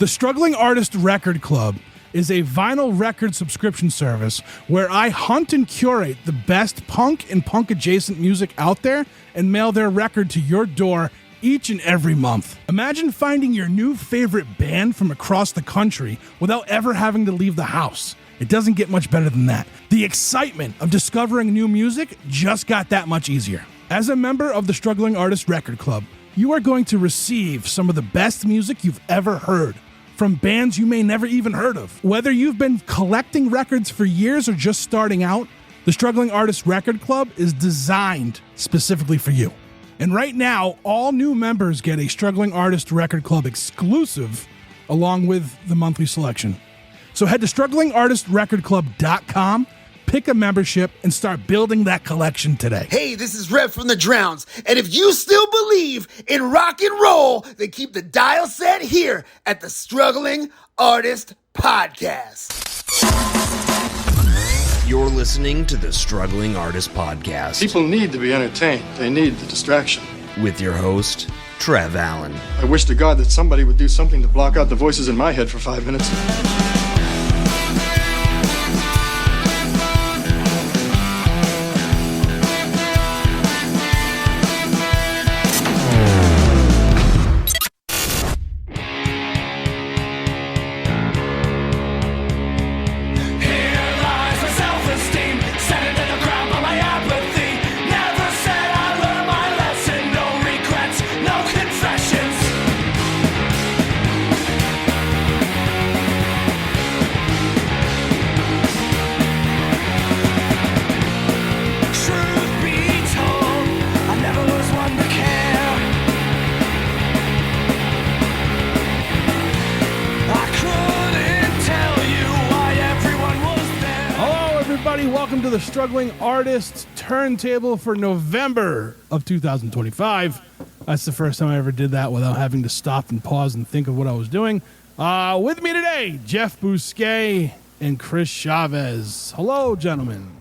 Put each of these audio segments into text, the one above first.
The Struggling Artist Record Club is a vinyl record subscription service where I hunt and curate the best punk and punk-adjacent music out there and mail their record to your door each and every month. Imagine finding your new favorite band from across the country without ever having to leave the house. It doesn't get much better than that. The excitement of discovering new music just got that much easier. As a member of the Struggling Artist Record Club, you are going to receive some of the best music you've ever heard from bands you may never even heard of. Whether you've been collecting records for years or just starting out, the Struggling Artist Record Club is designed specifically for you. And right now, all new members get a Struggling Artist Record Club exclusive along with the monthly selection. So head to StrugglingArtistRecordClub.com, pick a membership, and start building that collection today. Hey, this is Rev from the Drowns, and if you still believe in rock and roll, then keep the dial set here at the Struggling Artist Podcast. You're listening to the Struggling Artist Podcast. People need to be entertained. They need the distraction. With your host, Trev Allen. I wish to God that somebody would do something to block out the voices in my head for 5 minutes. Welcome to the Struggling Artists Turntable for November of 2025. That's the first time I ever did that without having to stop and pause and think of what I was doing. With me today, Jeff Bousquet and Chris Chavez. Hello, gentlemen.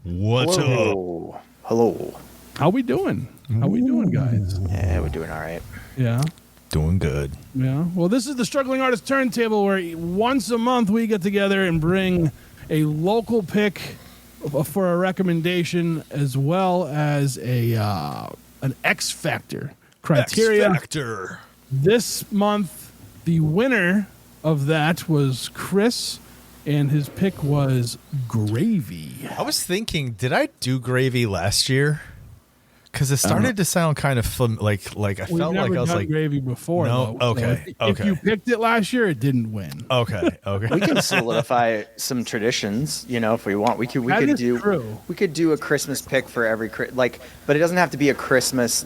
What's up? Hello. How we doing? How we doing, guys? Yeah, we're doing all right. Yeah. Doing good. Yeah. Well, this is the Struggling Artists Turntable where once a month we get together and bring a local pick for a recommendation, as well as an X Factor criteria. X Factor. This month, the winner of that was Chris, and his pick was Gravy. I was thinking, did I do Gravy last year? Because it started to sound kind of like I felt like I was like Gravy before. No, though. okay, So if you picked it last year, it didn't win. Okay. We can solidify some traditions, if we want. We could do true. We could do a Christmas pick for every but it doesn't have to be a Christmas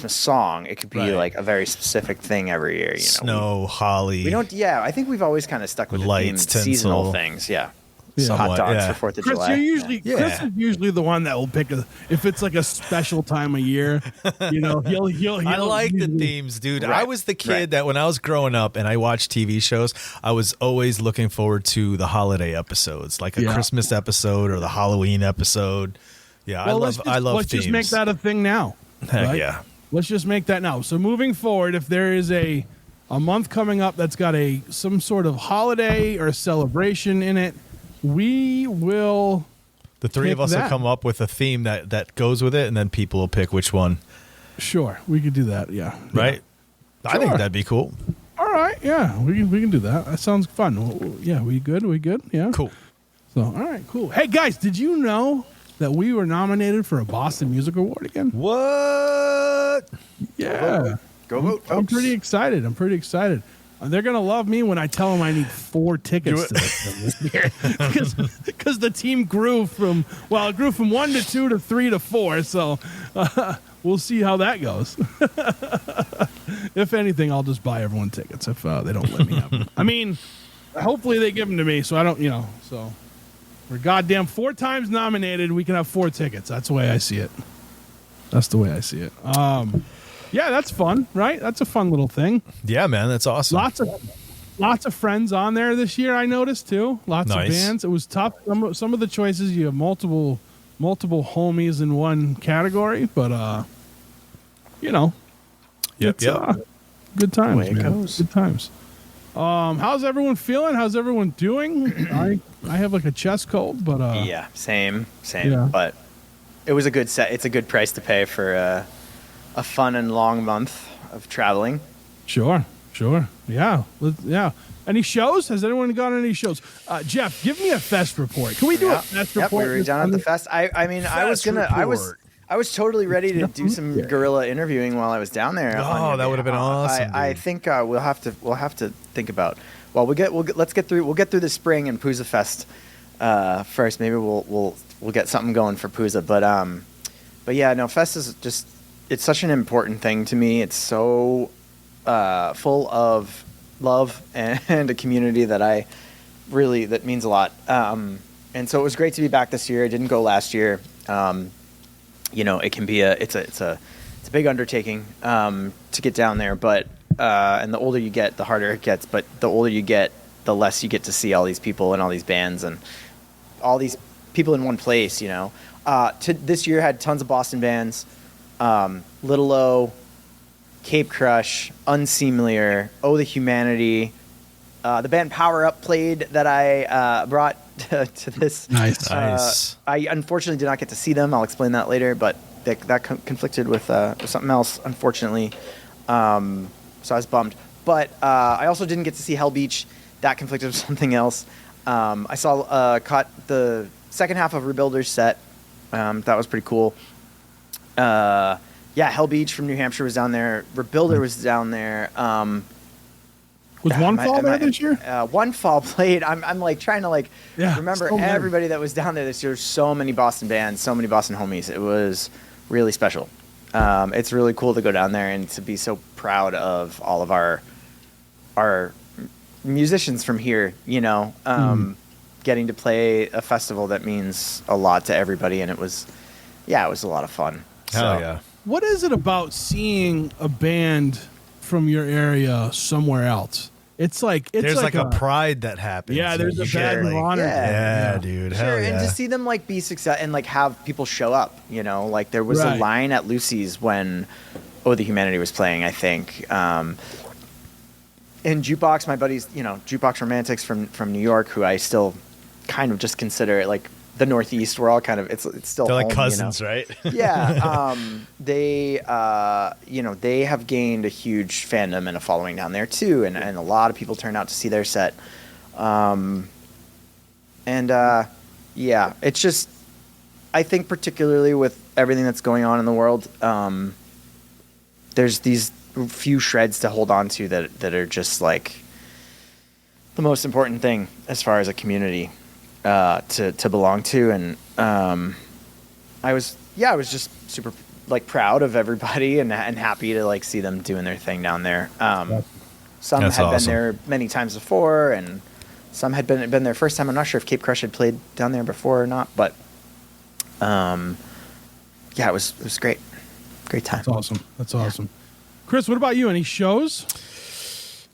song. It could be like a very specific thing every year. Snow, holly. We don't. Yeah, I think we've always kind of stuck with lights, the seasonal tinsel. things. Yeah. Somewhat, Hot dogs for 4th of Chris, July. Chris is usually the one that will pick if it's like a special time of year. He'll I like the themes, dude. Right, I was the kid that when I was growing up and I watched TV shows, I was always looking forward to the holiday episodes, like a Christmas episode or the Halloween episode. Yeah, well, I love let's themes. just make that a thing now. Heck right? yeah. Let's just make that now. So moving forward, if there is a month coming up that's got some sort of holiday or celebration in it, we will. The three of us will come up with a theme that goes with it, and then people will pick which one. Sure, we could do that. Yeah, right. Yeah. I think that'd be cool. All right, yeah, we can do that. That sounds fun. Yeah, we good? Yeah, cool. So, all right, cool. Hey guys, did you know that we were nominated for a Boston Music Award again? What? Yeah, Go vote, folks. I'm pretty excited. They're going to love me when I tell them I need 4 tickets to this year. Because the team grew from 1 to 2 to 3 to 4. So we'll see how that goes. If anything, I'll just buy everyone tickets if they don't let me have them. I mean, hopefully they give them to me so I don't, so we're goddamn 4 times nominated. We can have 4 tickets. That's the way I see it. Yeah, that's fun, right? That's a fun little thing. Yeah, man, that's awesome. Lots of friends on there this year, I noticed too. Lots of bands. It was tough. Some of the choices, you have multiple homies in one category, but Yep. good times, Way it man. goes. Good times. How's everyone feeling? How's everyone doing? I have like a chest cold, but yeah, same. Yeah. But it was a good set. It's a good price to pay for a fun and long month of traveling. Sure. Yeah. Any shows? Has anyone gone to any shows? Jeff, give me a fest report. Can we do a fest report? We were down at the fest. I mean, I was totally ready to do some guerrilla interviewing while I was down there. Oh, that would have been awesome. I think we'll have to think about. Well, let's get through the spring and Pooza Fest first. Maybe we'll get something going for Pooza. But yeah, no, fest is just, it's such an important thing to me. It's so full of love and a community that means a lot. And so it was great to be back this year. I didn't go last year. It can be it's a big undertaking to get down there, but and the older you get, the harder it gets. But the older you get, the less you get to see all these people and all these bands and all these people in one place. This year had tons of Boston bands, Little O, Cape Crush, Unseemlier, Oh the Humanity. The band Power Up played that I brought to this. Nice. I unfortunately did not get to see them. I'll explain that later, but that conflicted with something else, unfortunately. So I was bummed. But I also didn't get to see Hell Beach. That conflicted with something else. I caught the second half of Rebuilder's set. That was pretty cool. Hell Beach from New Hampshire was down there. Rebuilder was down there. Was One Fall there this year? One Fall played. I'm like trying to remember everybody that was down there this year. So many Boston bands, so many Boston homies. It was really special. It's really cool to go down there and to be so proud of all of our musicians from here. Getting to play a festival that means a lot to everybody, and it was a lot of fun. Hell yeah! What is it about seeing a band from your area somewhere else? It's like there's like a pride that happens. Yeah, there's a badge of honor. Yeah, dude. Hell yeah. And to see them be success and have people show up. There was a line at Lucy's when Oh the Humanity was playing, I think. In Jukebox, my buddies, Jukebox Romantics from New York, who I still kind of just consider the Northeast. We're all kind of it's still they're home, like cousins, right? Yeah. They have gained a huge fandom and a following down there too, and a lot of people turn out to see their set. It's just, I think particularly with everything that's going on in the world, there's these few shreds to hold on to that are just like the most important thing as far as a community to belong to. And I was just super proud of everybody and happy to see them doing their thing down there. Some That's had awesome. been there many times before, and some had been there first time. I'm not sure if Cape Crush had played down there before or not, but it was great. Great time. That's awesome. Chris, what about you? Any shows?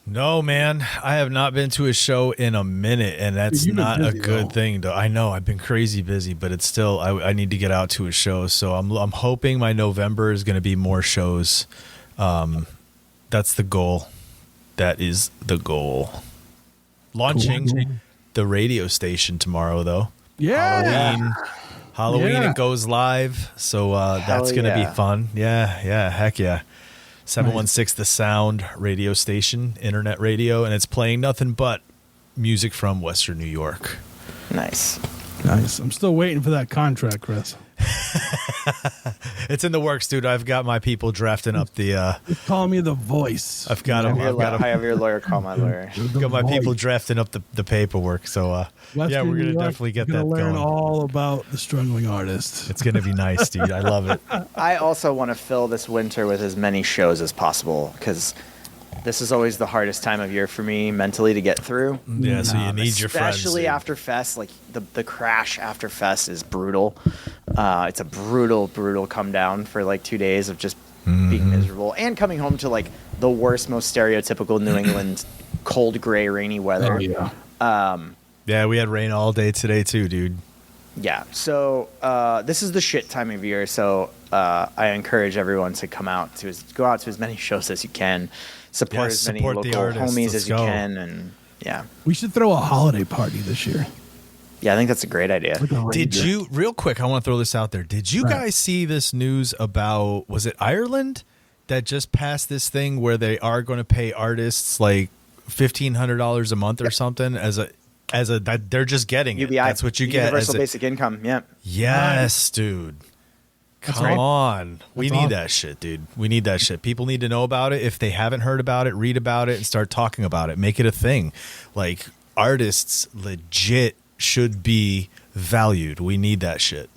No, man. I have not been to a show in a minute, and that's You've been not a busy, good though. thing. Though I know I've been crazy busy, but it's still I need to get out to a show. So I'm hoping my November is going to be more shows. That's the goal. That is the goal. Launching the radio station tomorrow, though. Yeah. Halloween Yeah. it goes live, so that's going to be fun. Yeah, heck yeah. 716 The Sound radio station, internet radio, and it's playing nothing but music from Western New York. Nice. I'm still waiting for that contract, Chris. It's in the works, dude. I've got my people drafting up the. Just call me the voice. I've got them. I have your lawyer call my lawyer. Got my people drafting up the paperwork. So we're gonna definitely get that learn going. all about the struggling artist. It's gonna be nice, dude. I love it. I also want to fill this winter with as many shows as possible because this is always the hardest time of year for me mentally to get through. Yeah, so you need your friends, especially dude. after Fest. The crash after Fest is brutal. It's a brutal come down for 2 days of just being miserable and coming home to the worst, most stereotypical New England cold, gray, rainy weather. Oh, yeah. Yeah, we had rain all day today too, dude. Yeah, so this is the shit time of year. So I encourage everyone to go out to as many shows as you can, support as many local homies as you can, and yeah. We should throw a holiday party this year. Yeah, I think that's a great idea. Did you, real quick, I want to throw this out there. Did you guys see this news about, was it Ireland that just passed this thing where they are going to pay artists like $1,500 a month or something that they're just getting UBI, it. That's what you get. Universal Basic Income. Yeah. Yes, dude. Come on. We need that shit, dude. We need that shit. People need to know about it. If they haven't heard about it, read about it and start talking about it. Make it a thing. Like, artists legit should be valued. We need that shit,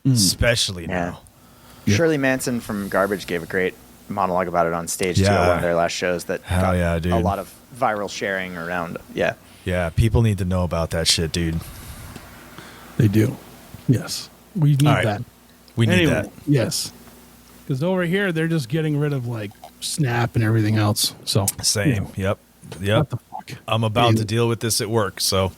especially now. Yeah. Shirley Manson from Garbage gave a great monologue about it on stage too at one of their last shows that got a lot of viral sharing around. Yeah, people need to know about that shit, dude. They do. Yes, we need that. We need that. Yes, because over here they're just getting rid of like Snap and everything else. So same. Yep. What the fuck? I'm about to deal with this at work, so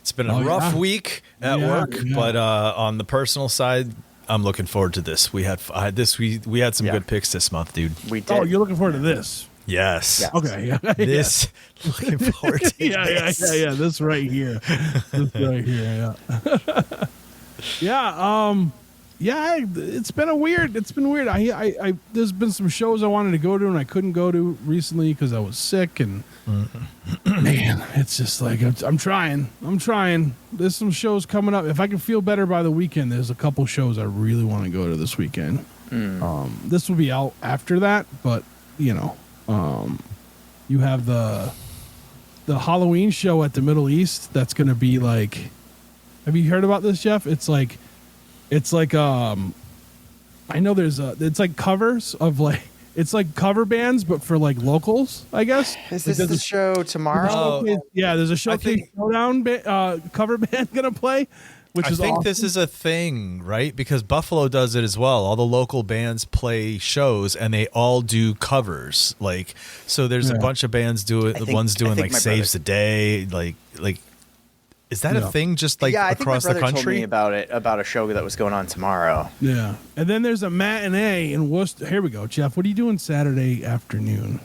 it's been a rough week at work. But on the personal side, I'm looking forward to this. We had we had some good picks this month, dude. We did. Oh, you're looking forward to this? Yes. Okay. Yeah. This looking forward to this. Yeah. This right here. Yeah. It's been weird. I there's been some shows I wanted to go to and I couldn't go to recently because I was sick, and man, it's just like I'm trying. There's some shows coming up. If I can feel better by the weekend, there's a couple shows I really want to go to this weekend. This will be out after that, but you have the Halloween show at the Middle East. That's going to be like, have you heard about this, Jeff? It's like I know it's like covers of like, it's like cover bands, but for like locals, I guess. Is this the show tomorrow? There's a Showcase Showdown cover band going to play, which is awesome. This is a thing, right? Because Buffalo does it as well. All the local bands play shows and they all do covers. Like, so there's a bunch of bands doing like Saves the Day, like is that a thing just like across the country? Told me about it, about a show that was going on tomorrow. Yeah. And then there's a matinee in Worcester. Here we go, Jeff. What are you doing Saturday afternoon?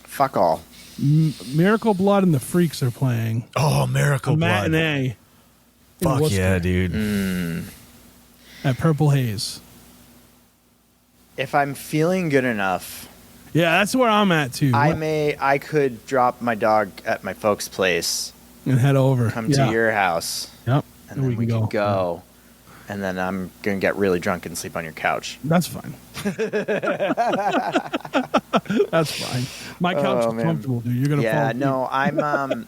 Fuck all. Miracle Blood and the Freaks are playing. Oh, Miracle Blood. Matinee. Fuck yeah, dude. At Purple Haze. If I'm feeling good enough. Yeah, that's where I'm at too. I could drop my dog at my folks' place. And head over. Come to your house. Yep. And then we can go. And then I'm going to get really drunk and sleep on your couch. That's fine. That's fine. My couch is comfortable, dude. You're going to fall asleep. No, I'm...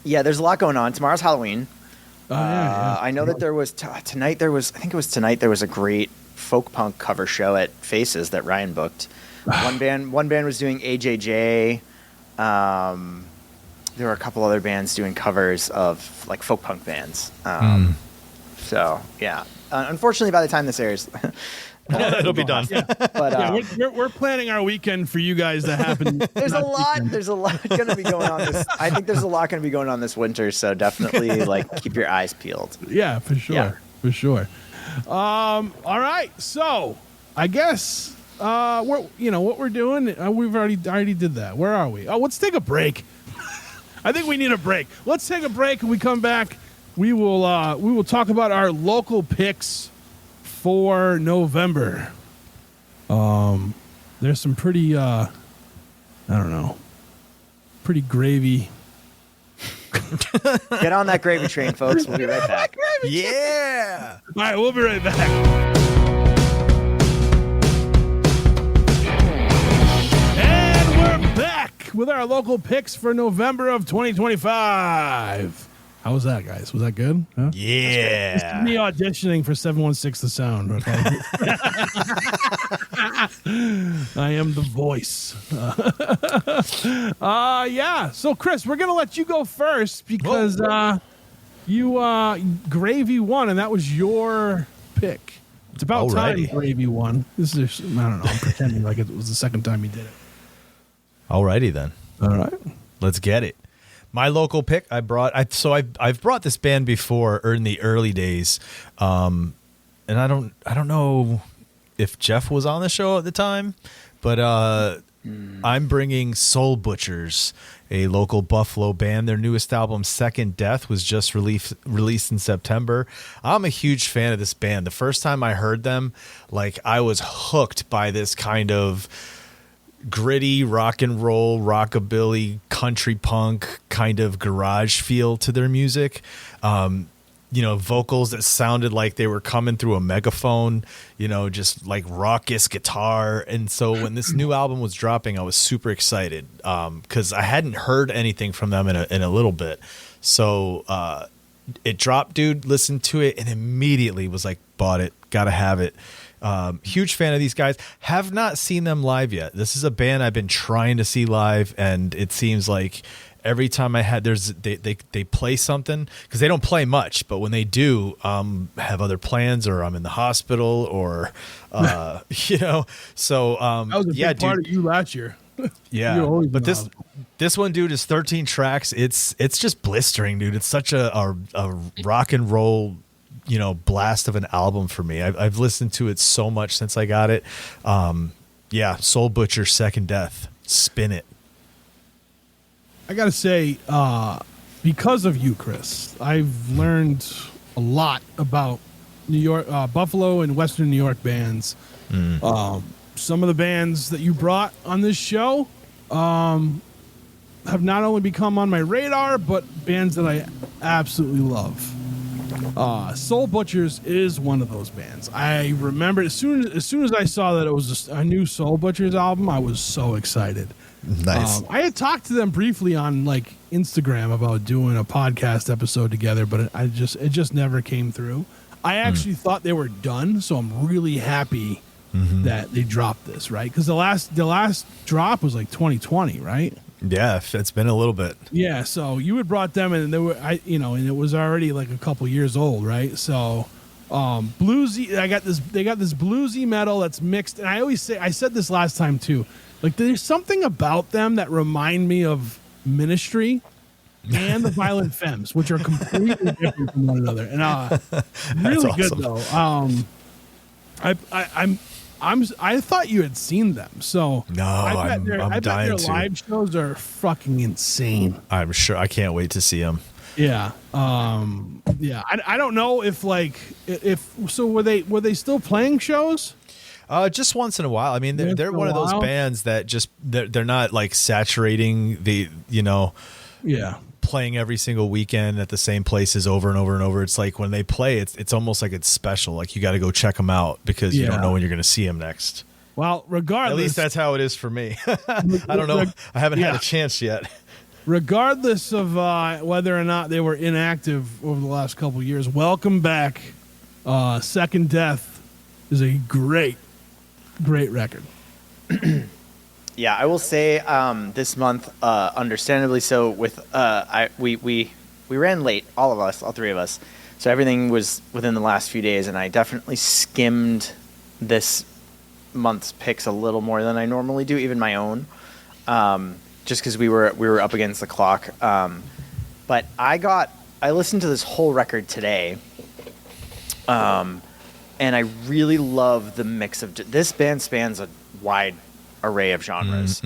there's a lot going on. Tomorrow's Halloween. I know that there was... tonight there was... I think it was tonight there was a great folk punk cover show at Faces that Ryan booked. One band was doing AJJ. There were a couple other bands doing covers of like folk punk bands. So yeah, unfortunately, by the time this airs, it'll be done. Yeah. But we're planning our weekend for you guys to happen. There's a lot going to be going on this. I think there's a lot going to be going on this winter. So definitely like keep your eyes peeled. Yeah, for sure. Yeah. For sure. All right. So I guess what we're doing. We've already did that. Where are we? Oh, let's take a break. I think we need a break. Let's take a break, and we come back. We will talk about our local picks for November. There's some pretty pretty gravy. Get on that gravy train, folks. We'll be right back. Yeah. All right, we'll be right back. With our local picks for November of 2025. How was that, guys? Was that good? Huh? Yeah. This is me auditioning for 716 The Sound. Okay? I am the voice. So, Chris, we're going to let you go first because you Gravy won, and that was your pick. It's about time Gravy won. This is, I don't know, I'm pretending like it was the second time he did it. Alrighty then. All right. Let's get it. My local pick, I've brought this band before or in the early days. and I don't know if Jeff was on the show at the time, but I'm bringing Soul Butchers, a local Buffalo band. Their newest album, Second Death, was just released in September. I'm a huge fan of this band. The first time I heard them, like, I was hooked by this kind of gritty rock and roll, rockabilly, country punk kind of garage feel to their music. Vocals that sounded like they were coming through a megaphone, just like raucous guitar. And so when this new album was dropping, I was super excited because I hadn't heard anything from them in a little bit. So it dropped, dude, listened to it, and immediately was like, bought it, gotta have it. Huge fan of these guys. Have not seen them live yet. This is a band I've been trying to see live, and it seems like every time they play something, because they don't play much, but when they do, have other plans, or I'm in the hospital, or So that was a big part of you last year. Yeah, but this one, dude, is 13 tracks. It's just blistering, dude. It's such a rock and roll, blast of an album for me. I've listened to it so much since I got it. Soul Butcher, Second Death, spin it. I gotta say, because of you, Chris, I've learned a lot about New York, Buffalo, and Western New York bands. Some of the bands that you brought on this show have not only become on my radar, but bands that I absolutely love. Soul Butchers is one of those bands. I remember as soon as I saw that it was a new Soul Butchers album, I was so excited. Nice. I had talked to them briefly on like Instagram about doing a podcast episode together, but it just never came through. I actually thought they were done, so I'm really happy that they dropped this, right? Because the last drop was like 2020, right? Yeah, it's been a little bit. Yeah, so you had brought them, and and it was already like a couple years old, right? So, bluesy. They got this bluesy metal that's mixed, and I said this last time too. Like, there's something about them that remind me of Ministry and the Violent Femmes, which are completely different from one another, and really awesome. good though. I thought you had seen them, so no, I bet dying their to. live shows are fucking insane. I'm sure. I can't wait to see them. Yeah, I don't know if were they still playing shows? Just once in a while. I mean, they're one of those bands that just they're not like saturating the playing every single weekend at the same places over and over and over. It's like when they play, it's almost like it's special. Like you got to go check them out because you don't know when you're going to see them next. Well, regardless, at least that's how it is for me. I don't know. I haven't had a chance yet. Regardless of whether or not they were inactive over the last couple of years, welcome back. Second Death is a great record. Yeah, I will say this month, understandably so, with we ran late, all three of us. So everything was within the last few days, and I definitely skimmed this month's picks a little more than I normally do, even my own, just because we were up against the clock. But I listened to this whole record today, and I really love the mix of this band spans a wide array of genres.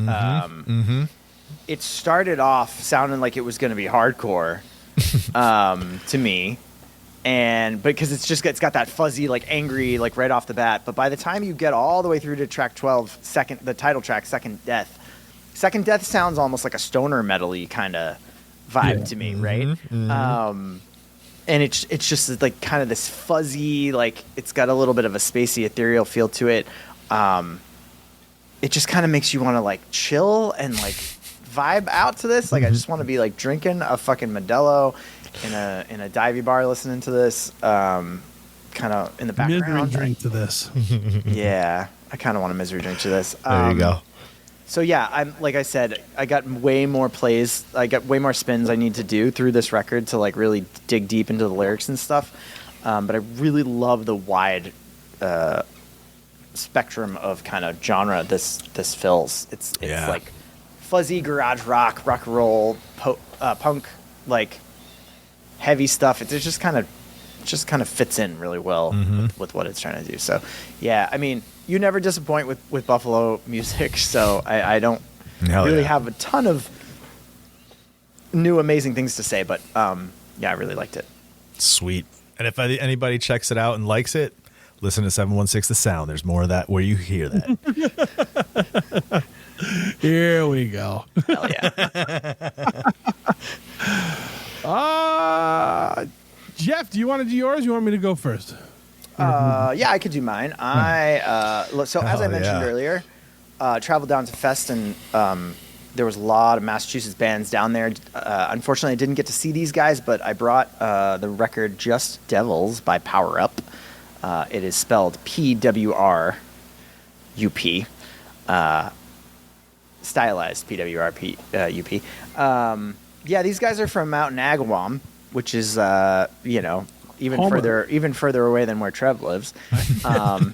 It started off sounding like it was going to be hardcore to me, and because it's got that fuzzy, like angry, like right off the bat. But by the time you get all the way through to track 12, the title track, Second Death sounds almost like a stoner metal-y kind of vibe to me, right? And it's just like kind of this fuzzy, like it's got a little bit of a spacey, ethereal feel to it. It just kind of makes you want to like chill and like vibe out to this. Like I just want to be like drinking a fucking Modelo in a divey bar, listening to this, kind of in the background. Misery drink to this. Yeah, I kind of want a misery drink to this. There you go. So yeah, like I said, I got way more plays. I got way more spins I need to do through this record to like really dig deep into the lyrics and stuff. But I really love the wide spectrum of kind of genre this fills. It's like fuzzy garage rock and roll, punk, like heavy stuff. It's just kind of just kind of fits in really well with what it's trying to do. So, yeah, I mean, you never disappoint with Buffalo music. So I don't really have a ton of new amazing things to say, but yeah, I really liked it. Sweet. And if anybody checks it out and likes it, listen to 716 The Sound. There's more of that where you hear that. Here we go. Hell yeah. Jeff, do you want to do yours? You want me to go first? Yeah, I could do mine. So as I mentioned earlier, traveled down to Fest, and there was a lot of Massachusetts bands down there. Unfortunately, I didn't get to see these guys, but I brought the record Just Devils by Power Up. It is spelled PWRUP. Stylized PWRUP. Yeah, these guys are from out in Agawam, which is even further away than where Trev lives. Home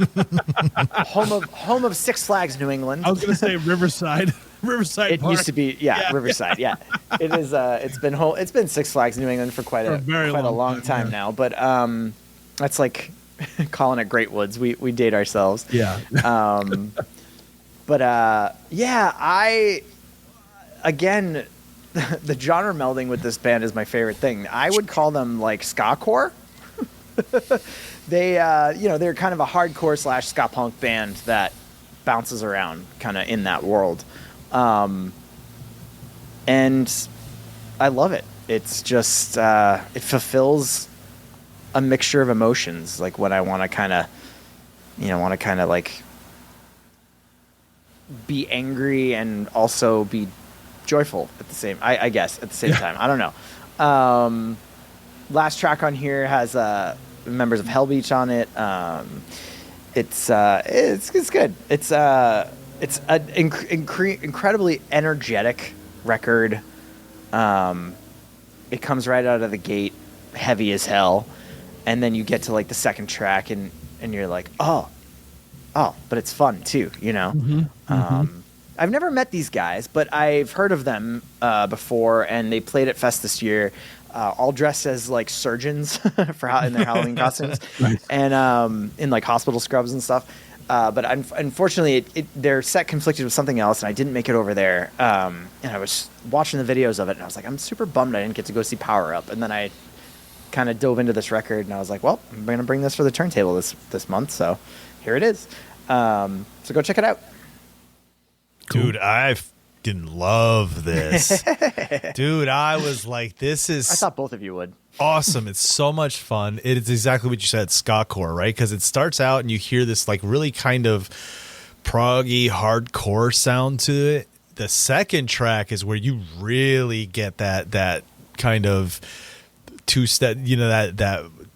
of Six Flags New England. I was going to say Riverside. Riverside It Park. used to be, Riverside. Yeah, it is. It's been Six Flags New England for quite a long time now. But that's like calling it Great Woods. We date ourselves. Yeah. But again, the genre melding with this band is my favorite thing. I would call them like ska-core. They're kind of a hardcore / ska punk band that bounces around kind of in that world. And I love it. It's just, it fulfills a mixture of emotions. Like when I want to kind of like be angry and also be joyful at the same, I guess at the same time. I don't know. Last track on here has members of Hell Beach on it. It's good. It's an incredibly energetic record. It comes right out of the gate, heavy as hell, and then you get to like the second track, and you're like, oh, but it's fun too, you know. I've never met these guys, but I've heard of them before, and they played at Fest this year. All dressed as like surgeons in their Halloween costumes, nice. And in like hospital scrubs and stuff. But unfortunately, their set conflicted with something else, and I didn't make it over there. And I was watching the videos of it, and I was like, I'm super bummed I didn't get to go see Power Up. And then I kind of dove into this record, and I was like, well, I'm going to bring this for the Turntable this month, so here it is. So go check it out. Dude, I didn't love this. Dude, I was like, this is... I thought both of you would. Awesome. It's so much fun. It is exactly what you said, ska-core, right? Because it starts out and you hear this like really kind of proggy hardcore sound to it. The second track is where you really get that kind of two-step, you know,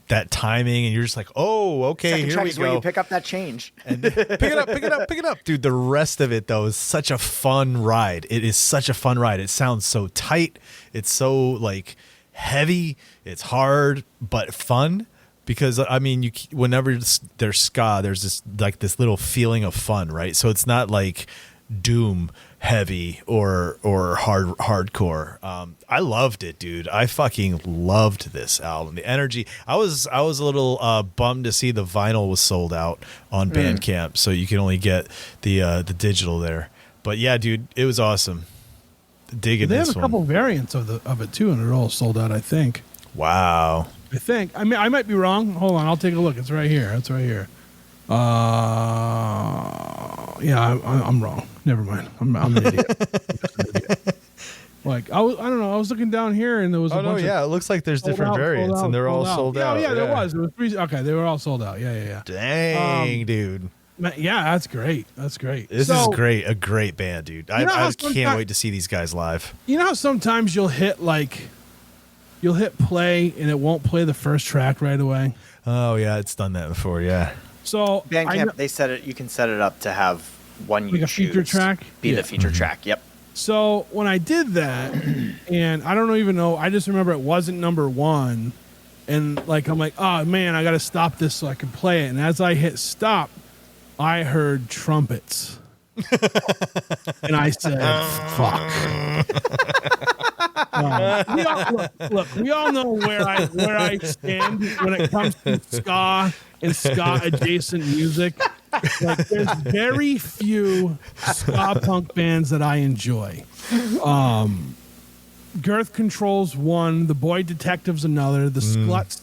that timing, and you're just like, oh, okay, second here track we is go. Where you pick up that change. And pick it up. Dude, the rest of it, though, is such a fun ride. It is such a fun ride. It sounds so tight. It's so, like, heavy. It's hard, but fun. Because, I mean, whenever there's ska, there's this little feeling of fun, right? So it's not, like, doom heavy or hardcore. I loved it, dude. I fucking loved this album. The energy. I was a little bummed to see the vinyl was sold out on Bandcamp, so you can only get the digital there. But yeah, dude, it was awesome. Digging this one. They have a couple variants of it too, and they're all sold out, I think. Wow. I think. I mean, I might be wrong. Hold on, I'll take a look. It's right here. It's right here. Yeah, I'm wrong. Never mind. I'm an idiot. Like I don't know. I was looking down here and there was. It looks like there's different variants and they're all sold out. Yeah, there was. There was 3. Okay, they were all sold out. Yeah. Dang, dude. Yeah, that's great. That's great. This is great. A great band, dude. I can't wait to see these guys live. You know how sometimes you'll hit play and it won't play the first track right away. Oh yeah, it's done that before. Yeah. So Bandcamp, they set it. You can set it up to have one you like a feature track. Be the feature track. Yep. So when I did that, and I don't even know, I just remember it wasn't number 1, and like I'm like, oh man, I got to stop this so I can play it. And as I hit stop, I heard trumpets, and I said, "Fuck." We all know where I stand when it comes to ska and ska adjacent music. Like, there's very few ska punk bands that I enjoy. Girth Control's one, the Boy Detective's another, the Sluts.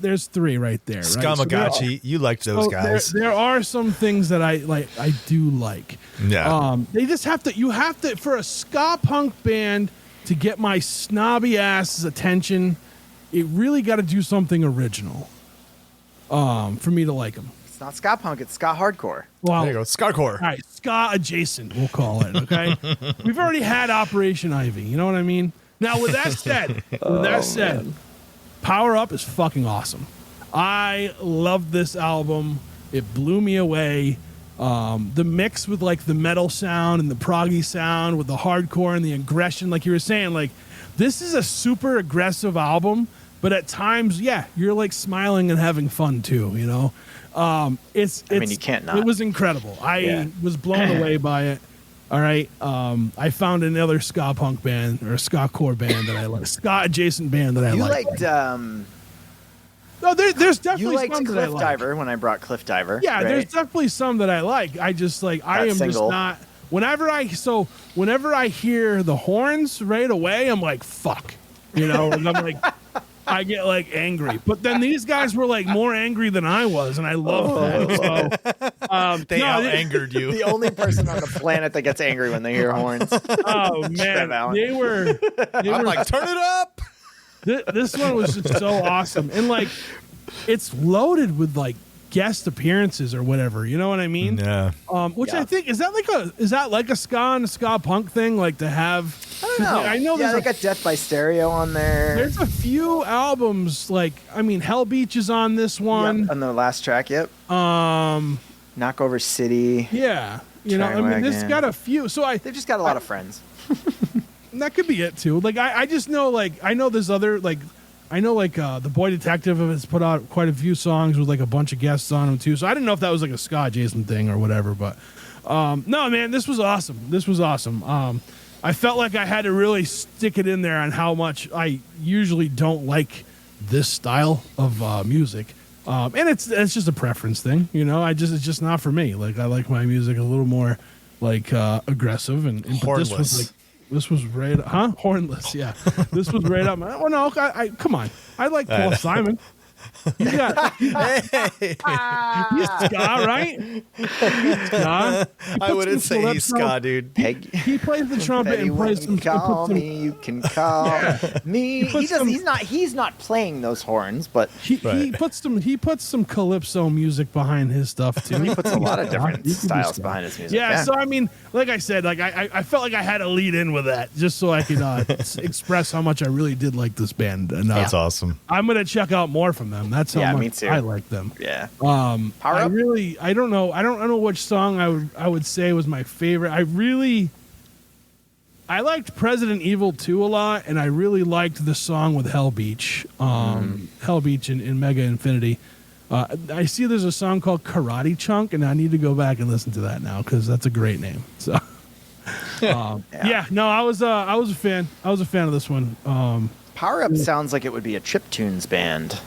There's three right there. Right? Skamagachi, you liked those guys. There are some things that I like. I do like. Yeah. They just have to. You have to, for a ska punk band to get my snobby ass's attention. It really got to do something original. For me to like them. It's not ska punk, it's ska hardcore. Well, There you go. Scarcore. all right, ska adjacent, we'll call it. Okay, we've already had Operation Ivy. You know what I mean? Now, with that said, Power Up is fucking awesome. I love this album. It blew me away. The mix with like the metal sound and the proggy sound with the hardcore and the aggression, like you were saying, like this is a super aggressive album. But at times, yeah, you're like smiling and having fun too. You know. It's I mean, you can't not. It was incredible. I was blown away by it. All right. I found another ska punk band or a ska core band that I like, ska adjacent band that I You like. liked No, there's definitely you liked some that I Cliff like. Diver when I brought Cliff Diver. Yeah, right? there's definitely some that I like. I just like I That am single. just not. Whenever I hear the horns right away, I'm like fuck, you know, and I'm like. I get like angry, but then these guys were like more angry than I was, and I love that. So, They out-angered you. the only person on the planet that gets angry when they hear horns. oh man, Trev Allen. they were I'm like, turn it up. this one was just so awesome, and like it's loaded with like guest appearances or whatever. You know what I mean? Yeah. Which I think is that like a ska and a ska punk thing, like to have. I don't know. I know yeah, there's they got Death by Stereo on there. there's a few albums like I mean Hell Beach is on this one. Yep, on the last track, yep. Knockover City. Yeah, you know, I mean, this Wagon. got a few. So They've just got a lot of friends. that could be it too. Like I just know like I know there's other like I know like the Boy Detective has put out quite a few songs with like a bunch of guests on them too. So I didn't know if that was like a ska adjacent thing or whatever. But no, man, this was awesome. This was awesome. I felt like I had to really stick it in there on how much I usually don't like this style of music. And it's just a preference thing, you know. It's just not for me. Like I like my music a little more like aggressive and but this was Hornless. like this was right, hornless, yeah. This was right up my. Oh no, I come on. I like Paul Simon. He's ska, right? Ska. I wouldn't say he's ska, dude. Peg. He plays the trumpet and Anyone plays some. can call puts some- me. You can call me. He puts some- He's not playing those horns, but He puts some calypso music behind his stuff too. he puts a lot of different He can do styles stuff. behind his music. Yeah, so I mean, like I said, like I felt like I had to lead in with that just so I could express how much I really did like this band. And That's awesome. I'm gonna check out more from them. That's how Yeah, much me too. I like them. yeah. Power Power Up? I don't know which song I would say was my favorite. I liked President Evil 2 a lot, and I really liked the song with Hell Beach. Hell Beach in Mega Infinity. I see there's a song called Karate Chunk, and I need to go back and listen to that now because that's a great name. So, no, I was a fan. I was a fan of this one. Power Up sounds like it would be a chiptunes band.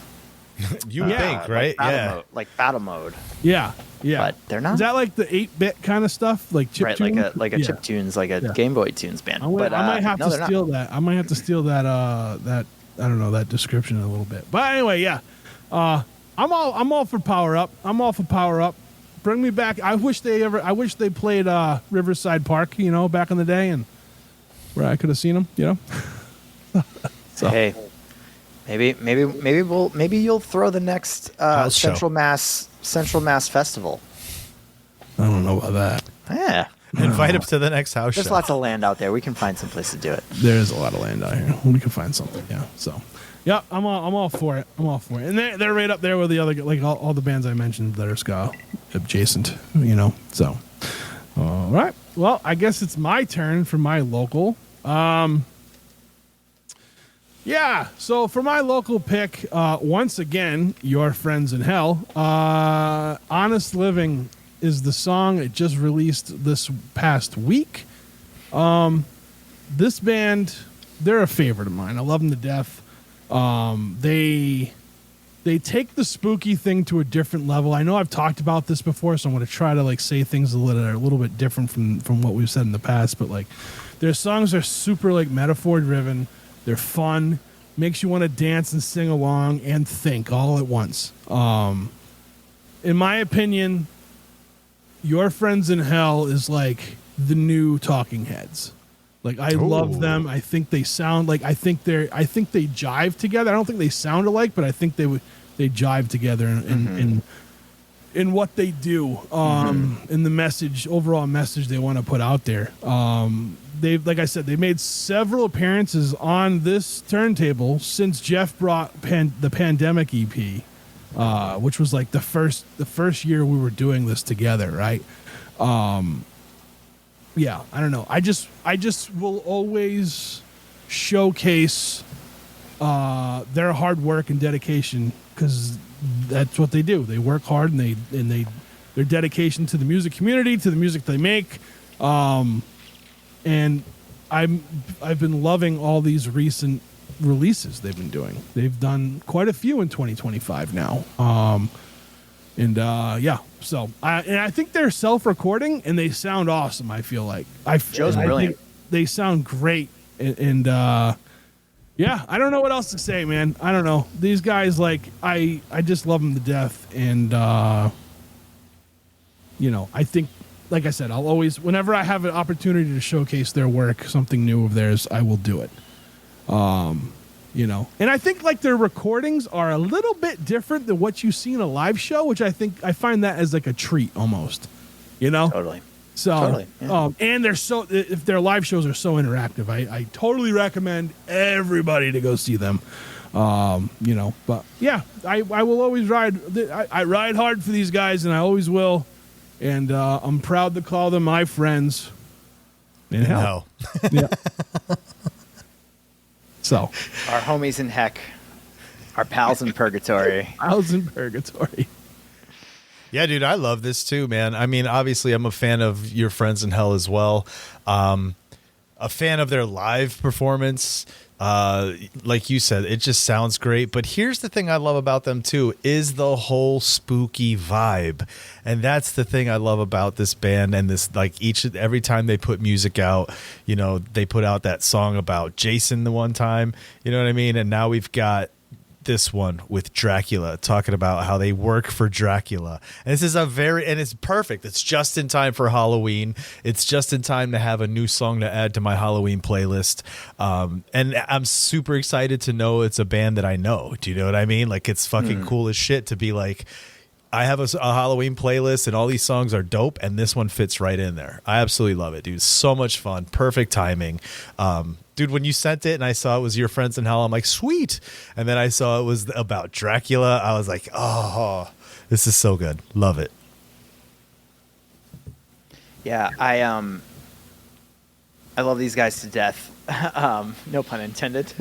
You would think, right? Like battle mode. Yeah. But they're not. Is that like the 8-bit kind of stuff, like chip Right, tune? like a chiptunes, like a Game Boy Tunes band. I might have no, to they're steal that. I might have to steal that. That I don't know, that description a little bit. But anyway, yeah. I'm all for Power Up. I'm all for Power Up. Bring me back. I wish they played Riverside Park, you know, back in the day, and where I could have seen them, you know. So. Hey, maybe you'll throw the next House show. Central Mass Festival. I don't know about that. Yeah, Invite him to the next house there's show. lots of land out there. We can find some place to do it. There is a lot of land out here. We can find something. Yeah. So, yeah, I'm all for it. I'm all for it. And they're right up there with the other, like all the bands I mentioned that are ska adjacent. You know. So, all right. Well, I guess it's my turn for my local. Yeah, so for my local pick, once again, Your Friends in Hell, Honest Living is the song. It just released this past week. This band, they're a favorite of mine. I love them to death. They take the spooky thing to a different level. I know I've talked about this before, so I'm going to try to like say things that are a little bit different from what we've said in the past. But like, their songs are super like metaphor driven. They're fun, makes you want to dance and sing along and think all at once. In my opinion, Your Friends in Hell is like the new Talking Heads. Like, I love them. I think they sound like, I think they jive together. I don't think they sound alike, but I think they jive together in what they do, in the overall message they want to put out there. Like I said, they made several appearances on this turntable since Jeff brought the Pandemic EP, which was like the first year we were doing this together, right? Yeah, I don't know. I just will always showcase their hard work and dedication, because that's what they do. They work hard and their dedication to the music community, to the music they make. And I've been loving all these recent releases they've been doing. They've done quite a few in 2025 now. So I think they're self-recording and they sound awesome. I feel like Joe's brilliant. They sound great, and I don't know what else to say, man. I don't know. These guys, like, I just love them to death, and I think, like I said, I'll always, whenever I have an opportunity to showcase their work, something new of theirs, I will do it. And I think like their recordings are a little bit different than what you see in a live show, which I find that as like a treat almost, Totally. So, Totally, yeah. And if their live shows are so interactive, I totally recommend everybody to go see them. But yeah, I will always I ride hard for these guys, and I always will. And I'm proud to call them my friends in hell. Yeah. So, Our homies in heck, our pals in purgatory. Pals in purgatory. Yeah, dude, I love this too, man. I mean, obviously, I'm a fan of Your Friends in Hell as well. A fan of their live performance. Like you said, it just sounds great. But here's the thing I love about them too, is the whole spooky vibe. And that's the thing I love about this band, and this, like, every time they put music out, they put out that song about Jason the one time, you know what I mean? And now we've got this one with Dracula, talking about how they work for Dracula. And this is and it's perfect. It's just in time for Halloween. It's just in time to have a new song to add to my Halloween playlist. And I'm super excited to know it's a band that I know. Do you know what I mean? Like, it's fucking cool as shit to be like, I have a Halloween playlist and all these songs are dope, and this one fits right in there. I absolutely love it, dude. So much fun. Perfect timing. Dude, when you sent it and I saw it was Your Friends in Hell, I'm like, sweet. And then I saw it was about Dracula. I was like, oh, this is so good. Love it. Yeah, I love these guys to death. No pun intended.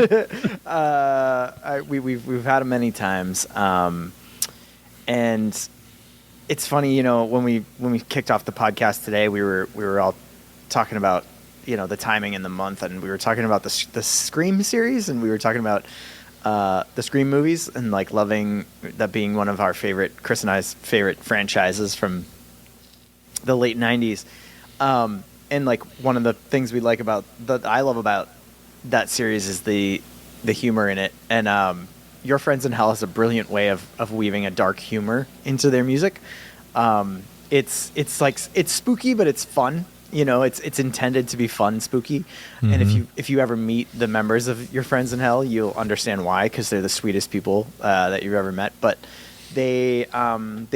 We've had them many times. And it's funny, when we kicked off the podcast today, we were all talking about, the timing in the month, and we were talking about the Scream series, and we were talking about the Scream movies, and like loving that being one of our Chris and I's favorite franchises from the late 90s. And like one of the things we like I love about that series is the humor in it. And Your Friends in Hell has a brilliant way of weaving a dark humor into their music. It's spooky, but it's fun. It's intended to be fun, spooky. Mm-hmm. And if you ever meet the members of Your Friends in Hell, you'll understand why, because they're the sweetest people that you've ever met. But they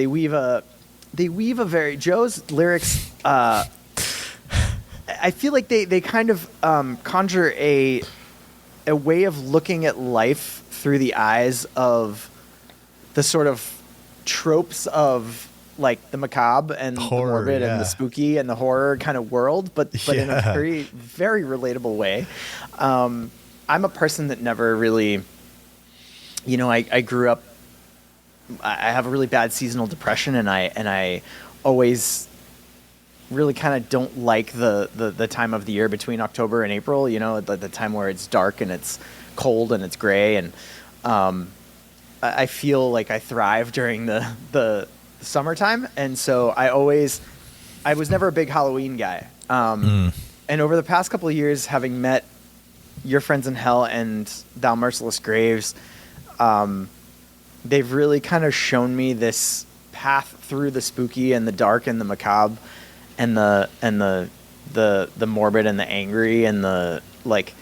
weave a very, Joe's lyrics. I feel like they kind of conjure a way of looking at life through the eyes of the sort of tropes of like the macabre and horror, the morbid and the spooky and the horror kind of world, but in a very, very relatable way. I'm a person that never really, I grew up, I have a really bad seasonal depression, and I always really kind of don't like the time of the year between October and April. You know, the time where it's dark and it's cold and it's gray, and I feel like I thrive during the summertime, and so I was never a big Halloween guy. And over the past couple of years, having met your friends in hell and Thou Merciless Graves, they've really kind of shown me this path through the spooky and the dark and the macabre and the morbid and the angry and the, like,